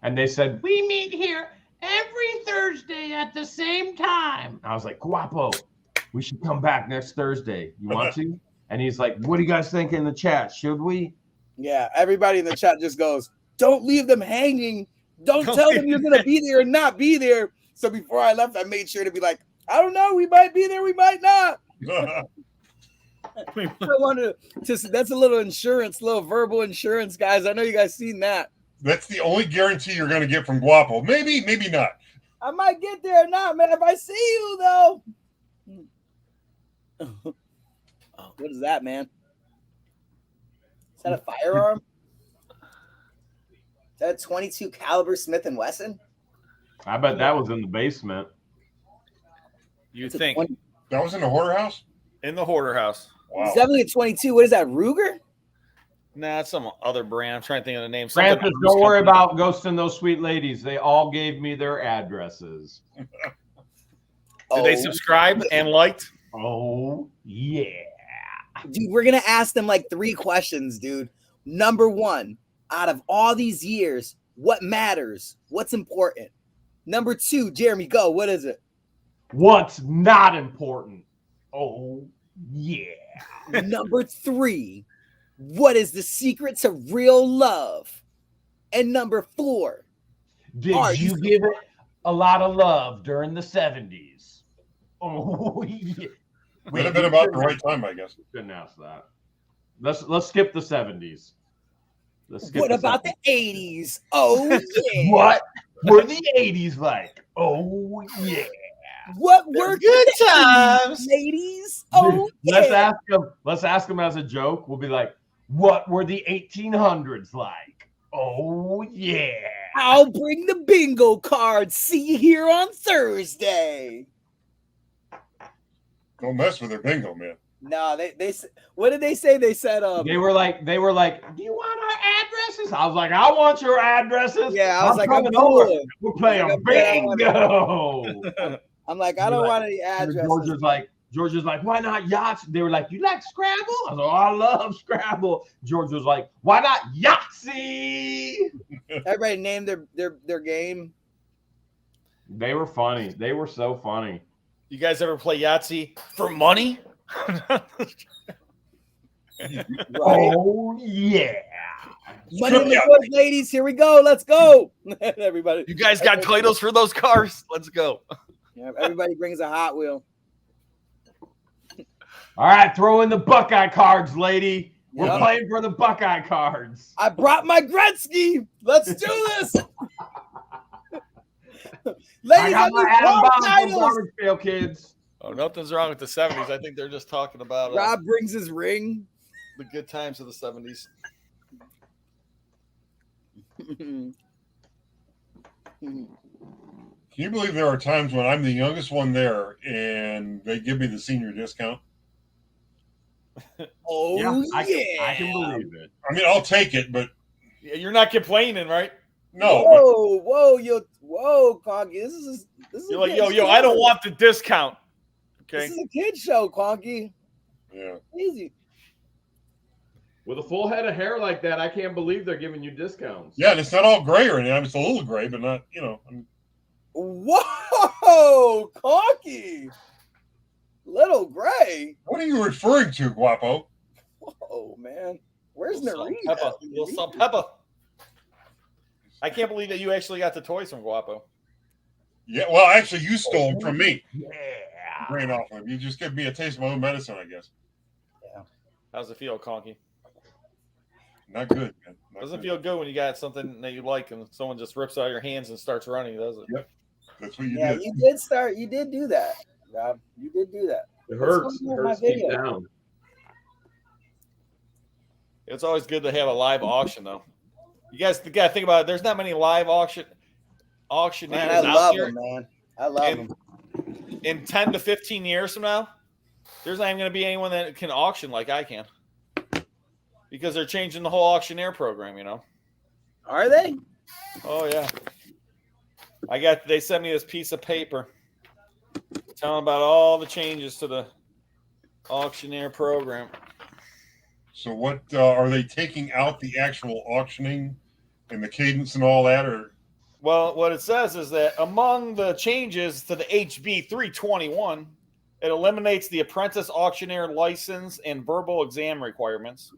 And they said, we meet here every Thursday at the same time. I was like, Guapo, we should come back next Thursday. You want to? And he's like, what do you guys think in the chat? Should we? Yeah, everybody in the chat just goes, don't leave them hanging. Don't tell them you're going to be there and not be there. So before I left, I made sure to be like, I don't know. We might be there. We might not. I wanted to, that's a little insurance, little verbal insurance, guys. I know you guys seen that. That's the only guarantee you're going to get from Guapo. Maybe not. I might get there or not, man. If I see you, though. What is that, man? Is that a firearm? Is that a 22 caliber Smith & Wesson? I bet that was in the basement. You think? That was in the hoarder house? In the hoarder house. Wow. It's definitely a 22. What is that, Ruger? Nah, it's some other brand. I'm trying to think of the name. Francis, don't worry about ghosting those sweet ladies. They all gave me their addresses. Did they subscribe and liked? Oh, yeah. Dude, we're going to ask them like 3 questions, dude. Number 1, out of all these years, what matters? What's important? Number 2, Jeremy, go. What is it? What's not important? Oh, yeah. Number 3, what is the secret to real love? And number 4. Did Are you you- give it a lot of love during the 70s? Oh, yeah. Would have been about the right time, I guess. Couldn't ask that. Let's skip the 70s. What about the 80s? Oh, yeah. What were the 80s like? Oh, yeah. What were Good the 80s, times. ladies? Oh, Let's yeah. ask him as a joke. We'll be like, what were the 1800s like? Oh, yeah. I'll bring the bingo cards. See you here on Thursday. Don't mess with their bingo, man. No, they what did they say? They said They were like, do you want our addresses? I was like, I want your addresses. Yeah, I was like, coming I'm over. cool. We're playing I'm good, I want bingo. I'm like, I don't want any addresses. George was like, why not Yahtzee? They were like, you like Scrabble? I was like, oh, I love Scrabble. George was like, why not Yahtzee? Everybody named their game. They were funny. They were so funny. You guys ever play Yahtzee for money? Right? Oh, yeah. Money in the good, ladies. Here we go. Let's go. Everybody. You guys got Claytos for those cars? Let's go. Yeah, everybody brings a Hot Wheel. All right, throw in the Buckeye cards, lady. We're Yep. playing for the Buckeye cards. I brought my Gretzky. Let's do this. I Ladies, got I my need Adam world Bomb from titles. Garbage Pail Kids. Oh, nothing's wrong with the 70s. I think they're just talking about Rob brings his ring. the good times of the 70s. Can you believe there are times when I'm the youngest one there and they give me the senior discount? Oh, yeah. I can believe it. I mean, I'll take it, but Yeah, you're not complaining, right? no. Whoa, Conky. This is You're a like, kid's yo, I don't show. want the discount. Okay. This is a kid show, Conky. Yeah. Easy. With a full head of hair like that, I can't believe they're giving you discounts. Yeah, and it's not all gray or anything. It's a little gray, but not, Whoa, Conky. Little Gray. What are you referring to, Guapo? Whoa, man. Where's Little Narita? salt pepper. Little salt pepper. I can't believe that you actually got the toys from Guapo. Yeah, well, actually, you stole them from me. Yeah. Ran off of them. You just give me a taste of my own medicine, I guess. How's it feel, Conky? Not good, man. Not Doesn't good. feel good when you got something that you like and someone just rips out of your hands and starts running, does it? Yep. That's what you Yeah, did. you did do that, Rob. You did do that. It hurts. It It hurts hurts deep deep down. It's always good to have a live auction, though. You guys got to think about it. There's not many live auctioneers Man, I out love there. him, man. I love And- him. In 10 to 15 years from now, there's not even going to be anyone that can auction like I can. Because they're changing the whole auctioneer program, you know. Are they? Oh yeah. They sent me this piece of paper telling about all the changes to the auctioneer program. So what are they taking out the actual auctioning and the cadence and all that, or Well, what it says is that among the changes to the HB 321, it eliminates the apprentice auctioneer license and verbal exam requirements.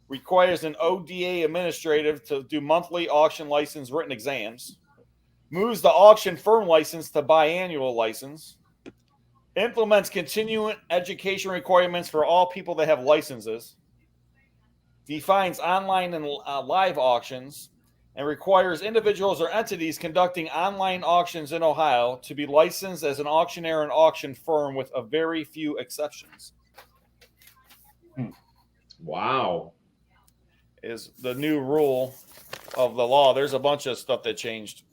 Requires an ODA administrative to do monthly auction license written exams. Moves the auction firm license to biannual license. Implements continuing education requirements for all people that have licenses. Defines online and live auctions. And requires individuals or entities conducting online auctions in Ohio to be licensed as an auctioneer and auction firm with a very few exceptions. Wow. Is the new rule of the law. There's a bunch of stuff that changed.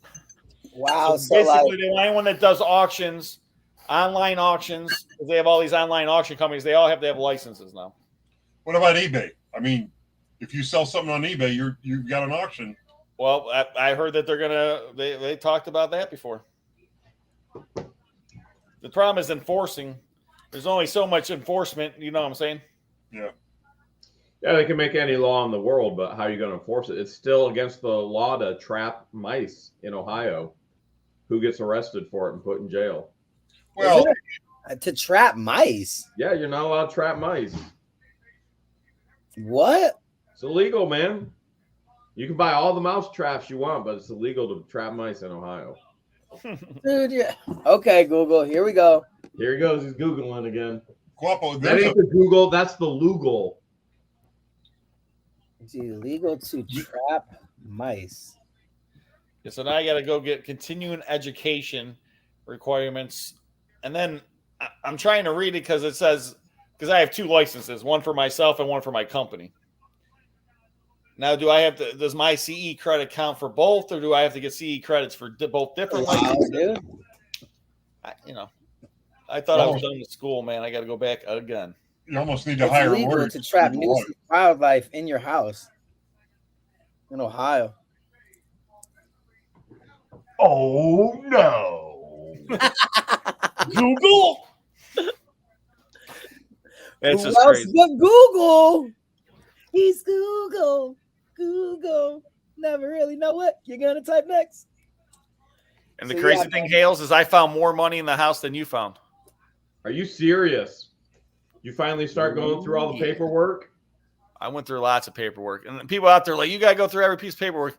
Wow. So So, like, basically, anyone that does auctions, online auctions, because they have all these online auction companies, they all have to have licenses now. what about eBay? I mean, if you sell something on eBay, you've got an auction. Well, I heard that they talked about that before. The problem is enforcing. There's only so much enforcement, you know what I'm saying? Yeah. Yeah, they can make any law in the world, but how are you going to enforce it? It's still against the law to trap mice in Ohio. Who gets arrested for it and put in jail? Well, to trap mice. Yeah, you're not allowed to trap mice. What? It's illegal, man. You can buy all the mouse traps you want, but it's illegal to trap mice in Ohio. Dude, yeah. Okay, Google. Here we go. Here he goes. He's Googling again. Guapo, That there's ain't the Google. That's the Lugal. It's illegal to trap mice. Yeah, so now I got to go get continuing education requirements. And then I'm trying to read it because it says, because I have 2 licenses, one for myself and one for my company. Now, does my CE credit count for both, or do I have to get CE credits for both different licenses? Dude. I thought I was done with school, man. I got to go back again. you almost need to It's hire a illegal lawyer to trap nuisance wildlife in your house in Ohio. Oh no! Google. That's Who just else crazy. but Google? He's Google. Google. Never really know what you're gonna type next. And the So, crazy yeah, thing, man. Hales, is I found more money in the house than you found. Are you serious? You finally start going through all the paperwork? I went through lots of paperwork. And people out there are like, you got to go through every piece of paperwork.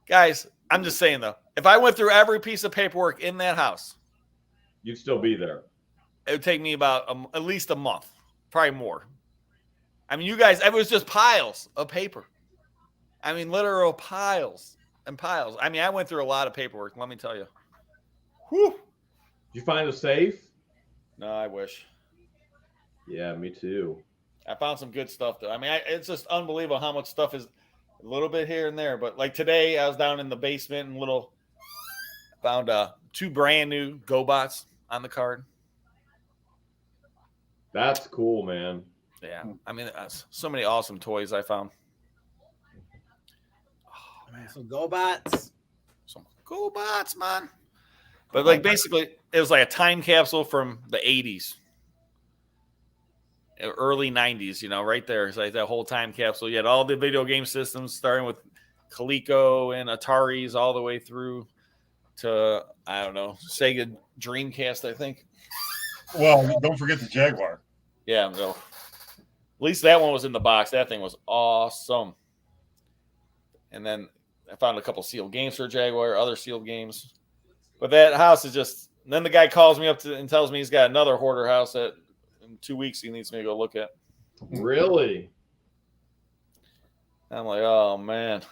Guys, I'm just saying, though, if I went through every piece of paperwork in that house, You'd still be there. it would take me about at least a month, probably more. I mean, you guys, it was just piles of paper. I mean, literal piles and piles. I mean, I went through a lot of paperwork, let me tell you. Whew. Did you find a safe? No, I wish. Yeah, me too. I found some good stuff, though. I mean, it's just unbelievable how much stuff is a little bit here and there. But like today, I was down in the basement and found 2 brand new GoBots on the card. That's cool, man. Yeah. I mean, so many awesome toys I found. Oh, man. Some GoBots. Some GoBots, man. But like basically, it was like a time capsule from the 80s. Early 90s, right there. It's like that whole time capsule. You had all the video game systems, starting with Coleco and Ataris all the way through to, I don't know, Sega Dreamcast, I think. Well, don't forget the Jaguar. Yeah, no. At least that one was in the box. That thing was awesome. And then I found a couple sealed games for Jaguar, other sealed games. But that house is just, then the guy calls me up and tells me he's got another hoarder house that in 2 weeks he needs me to go look at. Really? I'm like, oh, man.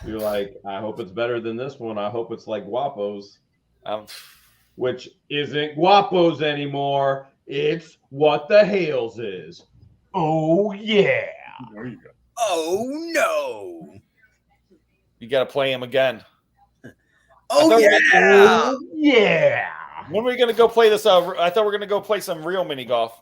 You're like, I hope it's better than this one. I hope it's like Guapo's, which isn't Guapo's anymore. It's what the Hales is. Oh, yeah. There you go. Oh no. You got to play him again. Oh yeah. Yeah. When are we going to go play this? I thought we were going to go play some real mini golf.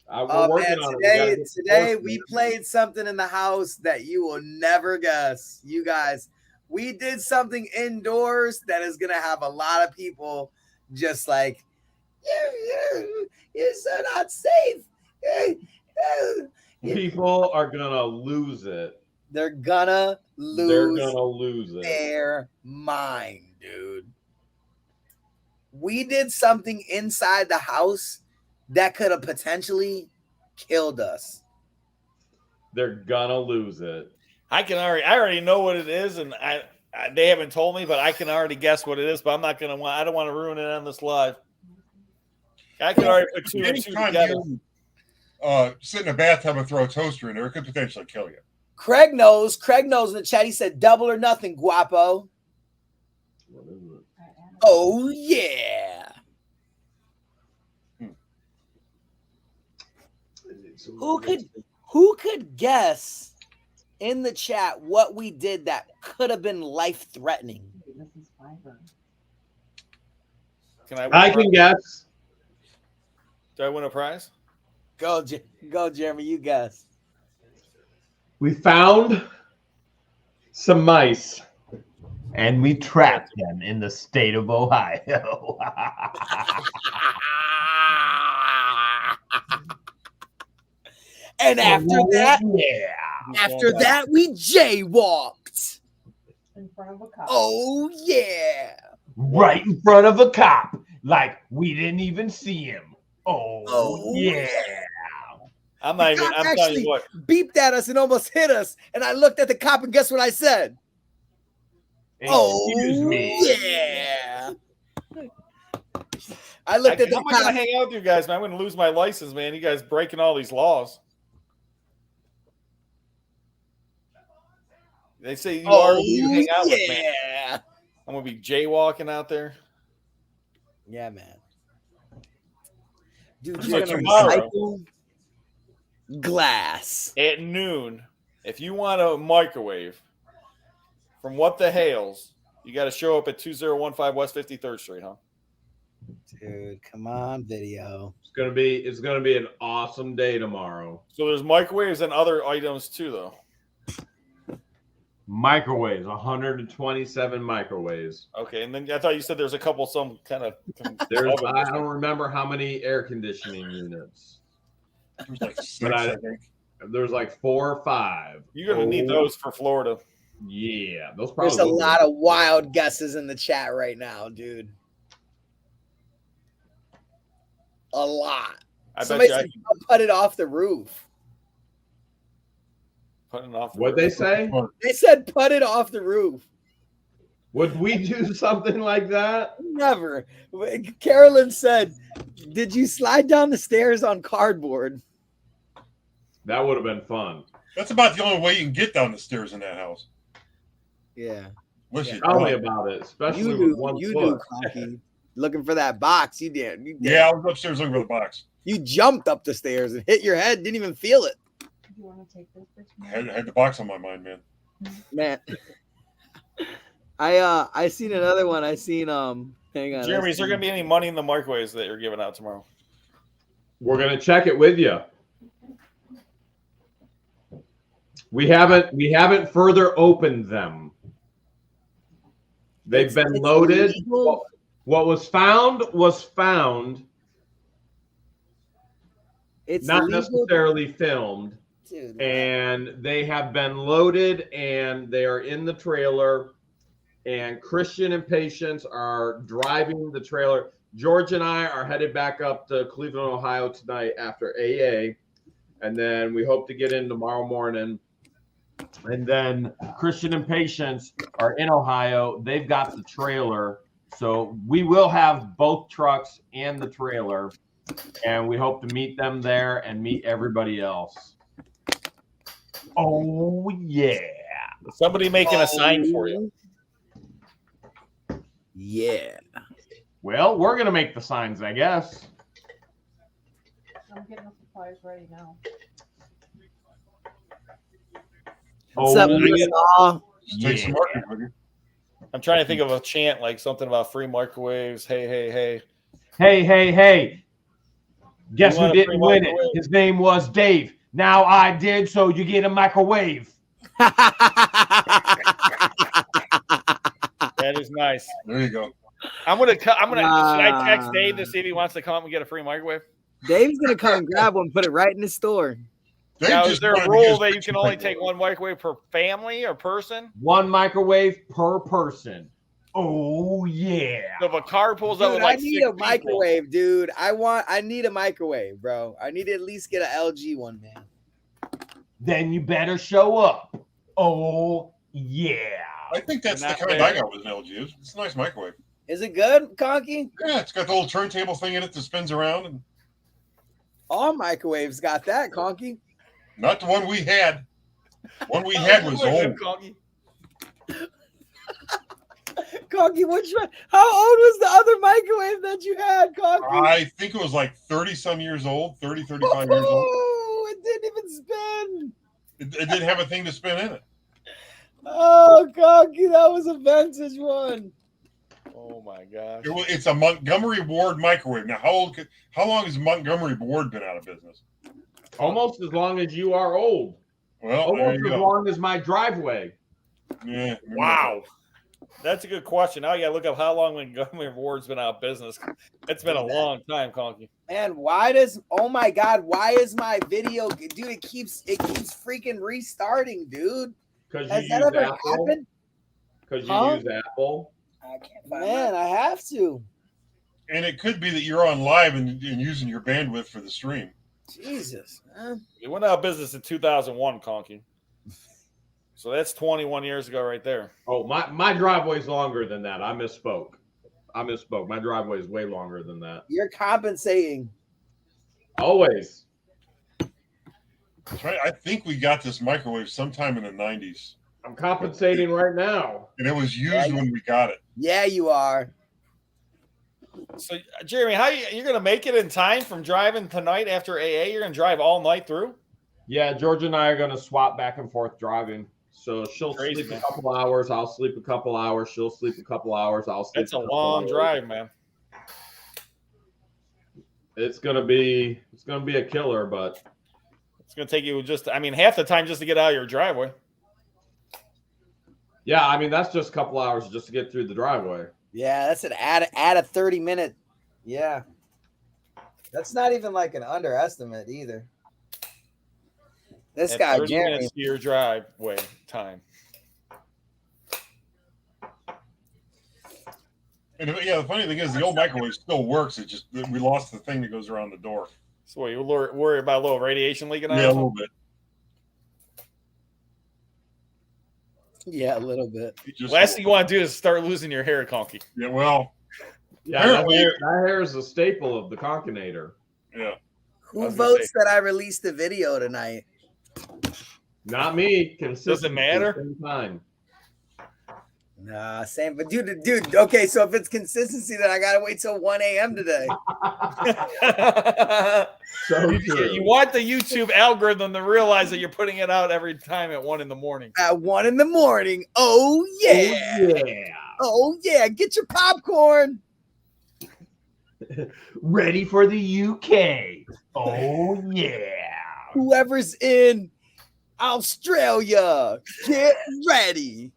We're working on it. Today we played something in the house that you will never guess. You guys, we did something indoors that is going to have a lot of people just like, you're so not safe. People are going to lose it. They're gonna lose it. their mind, dude. We did something inside the house that could have potentially killed us. They're gonna lose it. I already know what it is, and they haven't told me, but I can already guess what it is. But I don't want to ruin it on this live. I can already put 2 and 2 together. Sit in a bathtub and throw a toaster in there, it could potentially kill you. Craig knows in the chat. He said double or nothing, Guapo. What is it? Oh yeah. Who could guess in the chat what we did that could have been life-threatening? I can guess. Do I win a prize? Go, Jeremy. You guess. We found some mice and we trapped them in the state of Ohio. And after that, we jaywalked. In front of a cop. Oh yeah. Right in front of a cop. Like we didn't even see him. Oh yeah. I'm not even. cop I'm telling actually you what. beeped at us and almost hit us. And I looked at the cop and guess what I said? Excuse me. Yeah. I looked at How the am I going to cop. hang out with you guys, man? I'm going to lose my license, man. You guys breaking all these laws. They say you are who you hang out with, man. Yeah. I'm going to be jaywalking out there. Yeah, man. Dude, So you're gonna tomorrow- recycle glass. At noon, if you want a microwave from What the Hales, you got to show up at 2015 West 53rd Street, huh? Dude, come on, video. It's gonna be an awesome day tomorrow. So there's microwaves and other items too, though. Microwaves, 127 microwaves. Okay, and then I thought you said there's a couple, some kind of. I don't remember how many air conditioning units. There's like 6, But I think. There's like 4 or 5. You're gonna need those for Florida. Yeah, those probably. There's a lot of wild guesses in the chat right now, dude. A lot. I Somebody bet said you put it off the roof. putting off. What'd they say? They said put it off the roof. Would we do something like that? Never. Carolyn said, "Did you slide down the stairs on cardboard?" That would have been fun. That's about the only way you can get down the stairs in that house. Yeah. Unless you Tell me don't. about it, especially You with do. one You foot. do, Conky. Looking for that box. You did. You did. Yeah, I was upstairs looking for the box. You jumped up the stairs and hit your head. Didn't even feel it, Do you want to take this for I tomorrow? had the box on my mind, man. man. I seen another one. I seen Hang on. Jeremy, is there gonna be any money in the microwaves that you're giving out tomorrow? We're gonna check it with you. We haven't further opened them. They've been loaded. illegal? What was found was found, It's not legal? necessarily filmed. Dude, And they have been loaded and they are in the trailer. And Christian and Patience are driving the trailer. George and I are headed back up to Cleveland, Ohio tonight after AA. And then we hope to get in tomorrow morning. And then Christian and Patience are in Ohio. They've got the trailer. So we will have both trucks and the trailer. And we hope to meet them there and meet everybody else. Oh, yeah. Somebody making a sign for you. Yeah. Well, we're going to make the signs, I guess. I'm getting the supplies ready now. What's up, Lisa? Just take some marketing with you. I'm trying to think of a chant like something about free microwaves. Hey, hey, hey. Hey, hey, hey. Guess You who want a didn't free win it? microwave? His name was Dave. Now I did, so you get a microwave. That is nice. There you go. I'm gonna. Should I text Dave to see if he wants to come up and get a free microwave? Dave's gonna come and grab one, put it right in the store. Dave Now, just is there a wanted to rule use that you can only microwave. take one microwave per family or person? One microwave per person. Oh, yeah. So if a car pulls up Dude, with like I need 6 a microwave, dude. I need a microwave, bro. I need to at least get an LG one, man. Then you better show up. Oh, yeah. I think that's the Not kind bad. I got with an LG. It's a nice microwave. Is it good, Conky? Yeah, it's got the little turntable thing in it that spins around, and All microwaves got that, Conky. not the one we had. One we had was old. Conky. Conky, which one? How old was the other microwave that you had, Conky? I think it was like 30 some years old, 30, 35 years old. Oh, it didn't even spin. It didn't have a thing to spin in it. Oh, Conky, that was a vintage one. Oh my gosh. It's a Montgomery Ward microwave. Now, how long has Montgomery Ward been out of business? Almost as long as you are old. Well, there Almost you as go. long as my driveway. Yeah. Wow. That's a good question. Now you gotta look up how long Montgomery Ward's been out of business. It's been a long time, Conky. And why does? Oh my God, why is my video, dude? It keeps freaking restarting, dude. Because you Has use that ever Apple. happened? Because you Huh? use Apple. I can't find Man, I have to. And it could be that you're on live and using your bandwidth for the stream. Jesus, man. We went out of business in 2001, Conky. So that's 21 years ago right there. Oh, my driveway's longer than that. I misspoke. My driveway is way longer than that. You're compensating. Always. That's right. I think we got this microwave sometime in the 90s. I'm compensating right now. And it was used when we got it. Yeah, you are. So, Jeremy, how you're going to make it in time from driving tonight after AA? You're going to drive all night through? Yeah, George and I are going to swap back and forth driving. So she'll Crazy, sleep man. a couple hours. I'll sleep a couple hours. She'll sleep a couple hours. I'll sleep. That's a long drive, man. It's gonna be a killer, but it's gonna take you half the time just to get out of your driveway. Yeah, I mean that's just a couple hours just to get through the driveway. Yeah, that's an add a 30-minute. Yeah, that's not even like an underestimate either. This guy, 30 Jeremy, minutes to your driveway time. And the funny thing is, the old microwave still works. It just we lost the thing that goes around the door. So you worry about a little radiation leaking out? Yeah, a little bit. yeah, a little bit. Last thing you want to do is start losing your hair, Conky. Yeah, well, yeah, that hair is a staple of the Conkinator. Yeah. Who votes that I released the video tonight? Not me. Doesn't matter. Same time. Nah, same. But dude. Okay, so if it's consistency, then I gotta wait till 1 a.m. today. So true. You want the YouTube algorithm to realize that you're putting it out every time at 1 a.m. At 1 a.m. Oh yeah. Oh, yeah. Oh yeah. Get your popcorn. Ready for the UK. Oh yeah. Whoever's in Australia, get ready.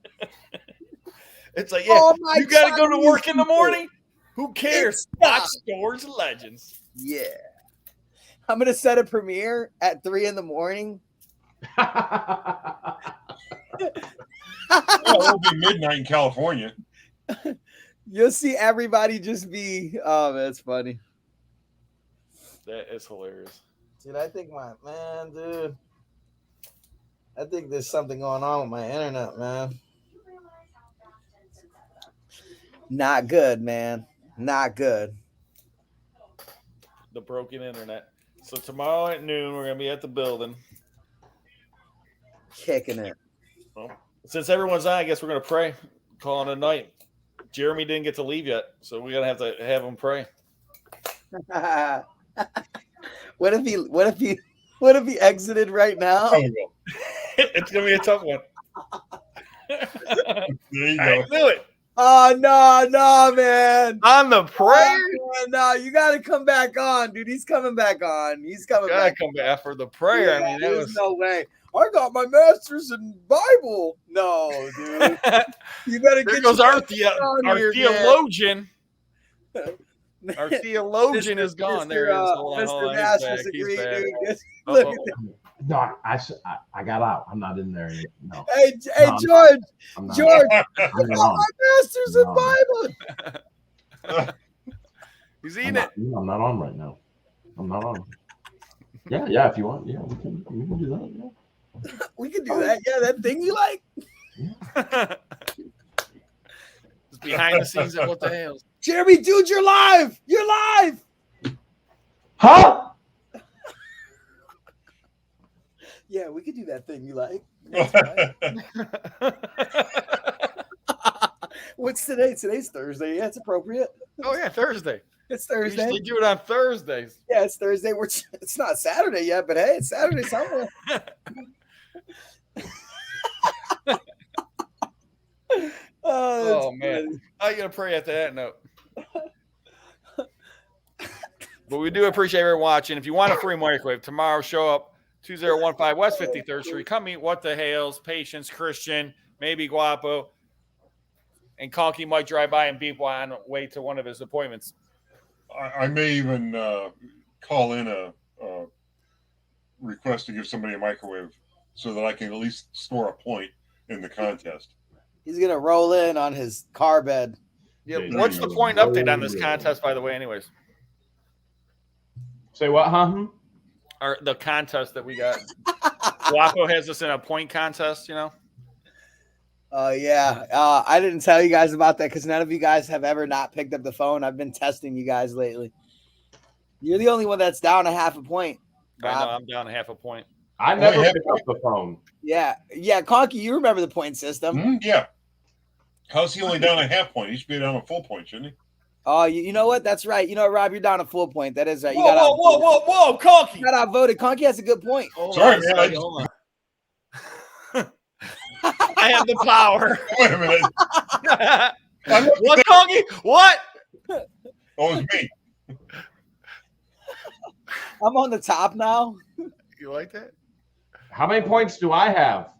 It's like, you got to go to work in the morning? Who cares? Watch Stores Legends. Yeah. I'm going to set a premiere at 3 a.m. Well, it'll be midnight in California. You'll see everybody just be, oh, that's funny. That is hilarious. Dude, I think I think there's something going on with my internet, man. Not good, man. Not good. The broken internet. So tomorrow at noon, we're going to be at the building. Kicking it. Well, since everyone's on, I guess we're going to pray. Calling it a night. Jeremy didn't get to leave yet, so we're going to have him pray. What if he exited right now? It's going to be a tough one. There you I go. knew it. Oh, no, man. On the prayer? No, you got to come back on, dude. He's coming back on. He's coming Gotta back. come back for the prayer. Yeah, I mean, there's no way. I got my master's in Bible. No, dude. You better there get goes your our, on here, theologian. man. Our theologian is gone. There he is. Hold on, Mr. He's Masters back. agreed, He's back. dude. Oh, Look oh, at that. No, I got out. I'm not in there yet. No. Hey, No, George. I'm not. George, I I'm got not my master's in Bible. He's I'm eating not, it. I'm not on right now. I'm not on. Yeah. If you want, yeah, we can do that. Yeah. We can do that. Yeah, that thing you like. It's behind the scenes at What the Hell. Jeremy, dude, you're live. You're live. Huh? Yeah, we could do that thing you like. What's today? Today's Thursday. Yeah, it's appropriate. Oh, yeah, Thursday. It's We Thursday. usually do it on Thursdays. Yeah, it's Thursday. It's not Saturday yet, but hey, it's Saturday somewhere. Oh, that's man. funny. How you going to pray after that note? But we do appreciate everyone watching. If you want a free microwave, tomorrow show up 2015 West 53rd Street. Come meet What the Hales, Patience, Christian, maybe Guapo. And Conky might drive by and beep on the way to one of his appointments. I may even call in a request to give somebody a microwave so that I can at least score a point in the contest. He's gonna roll in on his car bed. Yeah, Yeah, what's the point update on this contest, by the way, anyways? Say what, huh? the contest that we got. Guapo has us in a point contest, you know. Oh yeah. I didn't tell you guys about that because none of you guys have ever not picked up the phone. I've been testing you guys lately. You're the only one that's down a half a point. I know I'm down a half a point. I never picked up the phone. Yeah. Conky, you remember the point system. Yeah. How's he only down a half point? He should be down a full point, shouldn't he? Oh, you know what? That's right. You know, Rob, you're down a full point. That is right. You Whoa, Conky. You got outvoted. Conky has a good point. Sorry, man. Hold on. I have the power. Wait a minute. What, Conky? What? Oh, it's me. I'm on the top now. You like that? How many points do I have?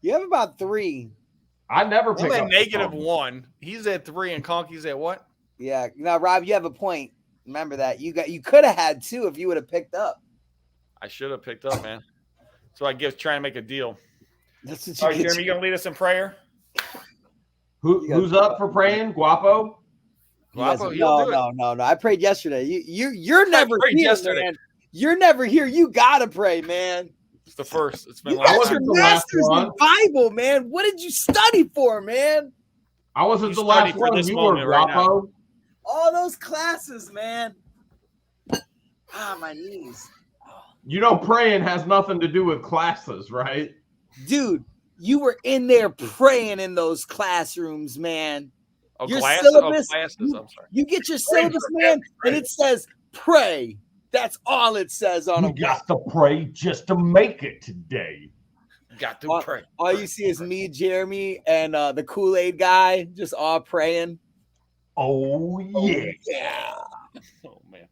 You have about 3. I never I'm picked at up negative the phone. 1. He's at 3, and Conky's at what? Yeah. Now, Rob, you have a point. Remember that. You could have had 2 if you would have picked up. I should have picked up, man. So I guess trying to make a deal. That's what All right, Jeremy, you gonna lead us in prayer? Who's up for praying? Guapo? Guapo, No. I prayed yesterday. You're never prayed here, yesterday. man. You're never here. You gotta pray, man. It's the first. It's been You like got your the last master's in one. Bible, man. What did you study for, man? I wasn't You the last studied for one. this You moment were, right Guapo. All those classes, man. My knees. You know, praying has nothing to do with classes, right? Dude, you were in there praying in those classrooms, man. Your classes. syllabus, I'm sorry. You get your syllabus, man, and it says pray. That's all it says on You a got to pray just to make it today. Got to pray. All you see is me, Jeremy, and the Kool-Aid guy just all praying. Oh, yeah. Yeah. Oh man.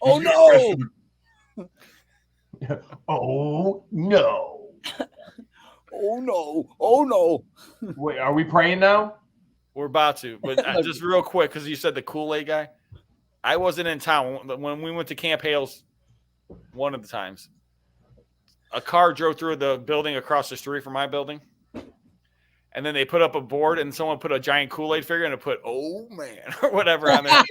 Oh no. Oh, no. Oh no. Oh no. Wait, are we praying now? We're about to, but just real quick, because you said the Kool-Aid guy. I wasn't in town when we went to Camp Hales. One of the times, a car drove through the building across the street from my building, and then they put up a board, and someone put a giant Kool-Aid figure, and it put "Oh man" or whatever on there.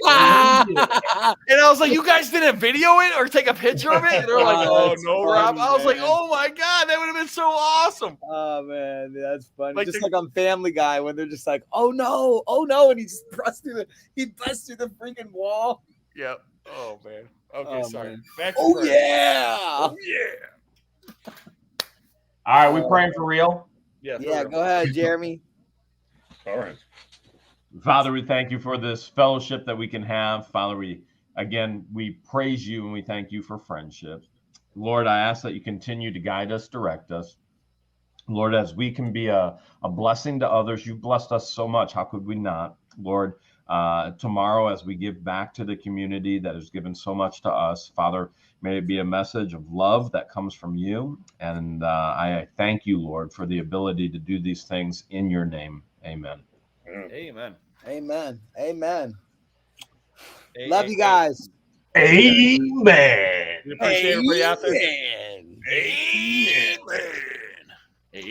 And I was like, "You guys didn't video it or take a picture of it?" And they're like, "Oh That's no, funny, Rob." I was like, man. "Oh my god, that would have been so awesome." Oh man, that's funny. Like just the- like on Family Guy when they're just like, "Oh no, and he just busts through the freaking wall." Yep. Oh man. Okay, Oh, sorry. man. Back to Oh prayer. yeah. Oh yeah. All right, we praying for real? Yeah. for Yeah, real. go ahead, Jeremy. All right. Father, we thank you for this fellowship that we can have. Father, we praise you and we thank you for friendship. Lord, I ask that you continue to guide us, direct us. Lord, as we can be a blessing to others, you've blessed us so much. How could we not? Lord, tomorrow as we give back to the community that has given so much to us, Father, may it be a message of love that comes from you. And I thank you, Lord, for the ability to do these things in your name. Amen. Amen. Amen. Amen. Hey, Love hey, you guys. Amen. We appreciate everybody out there. Amen. Amen. Amen.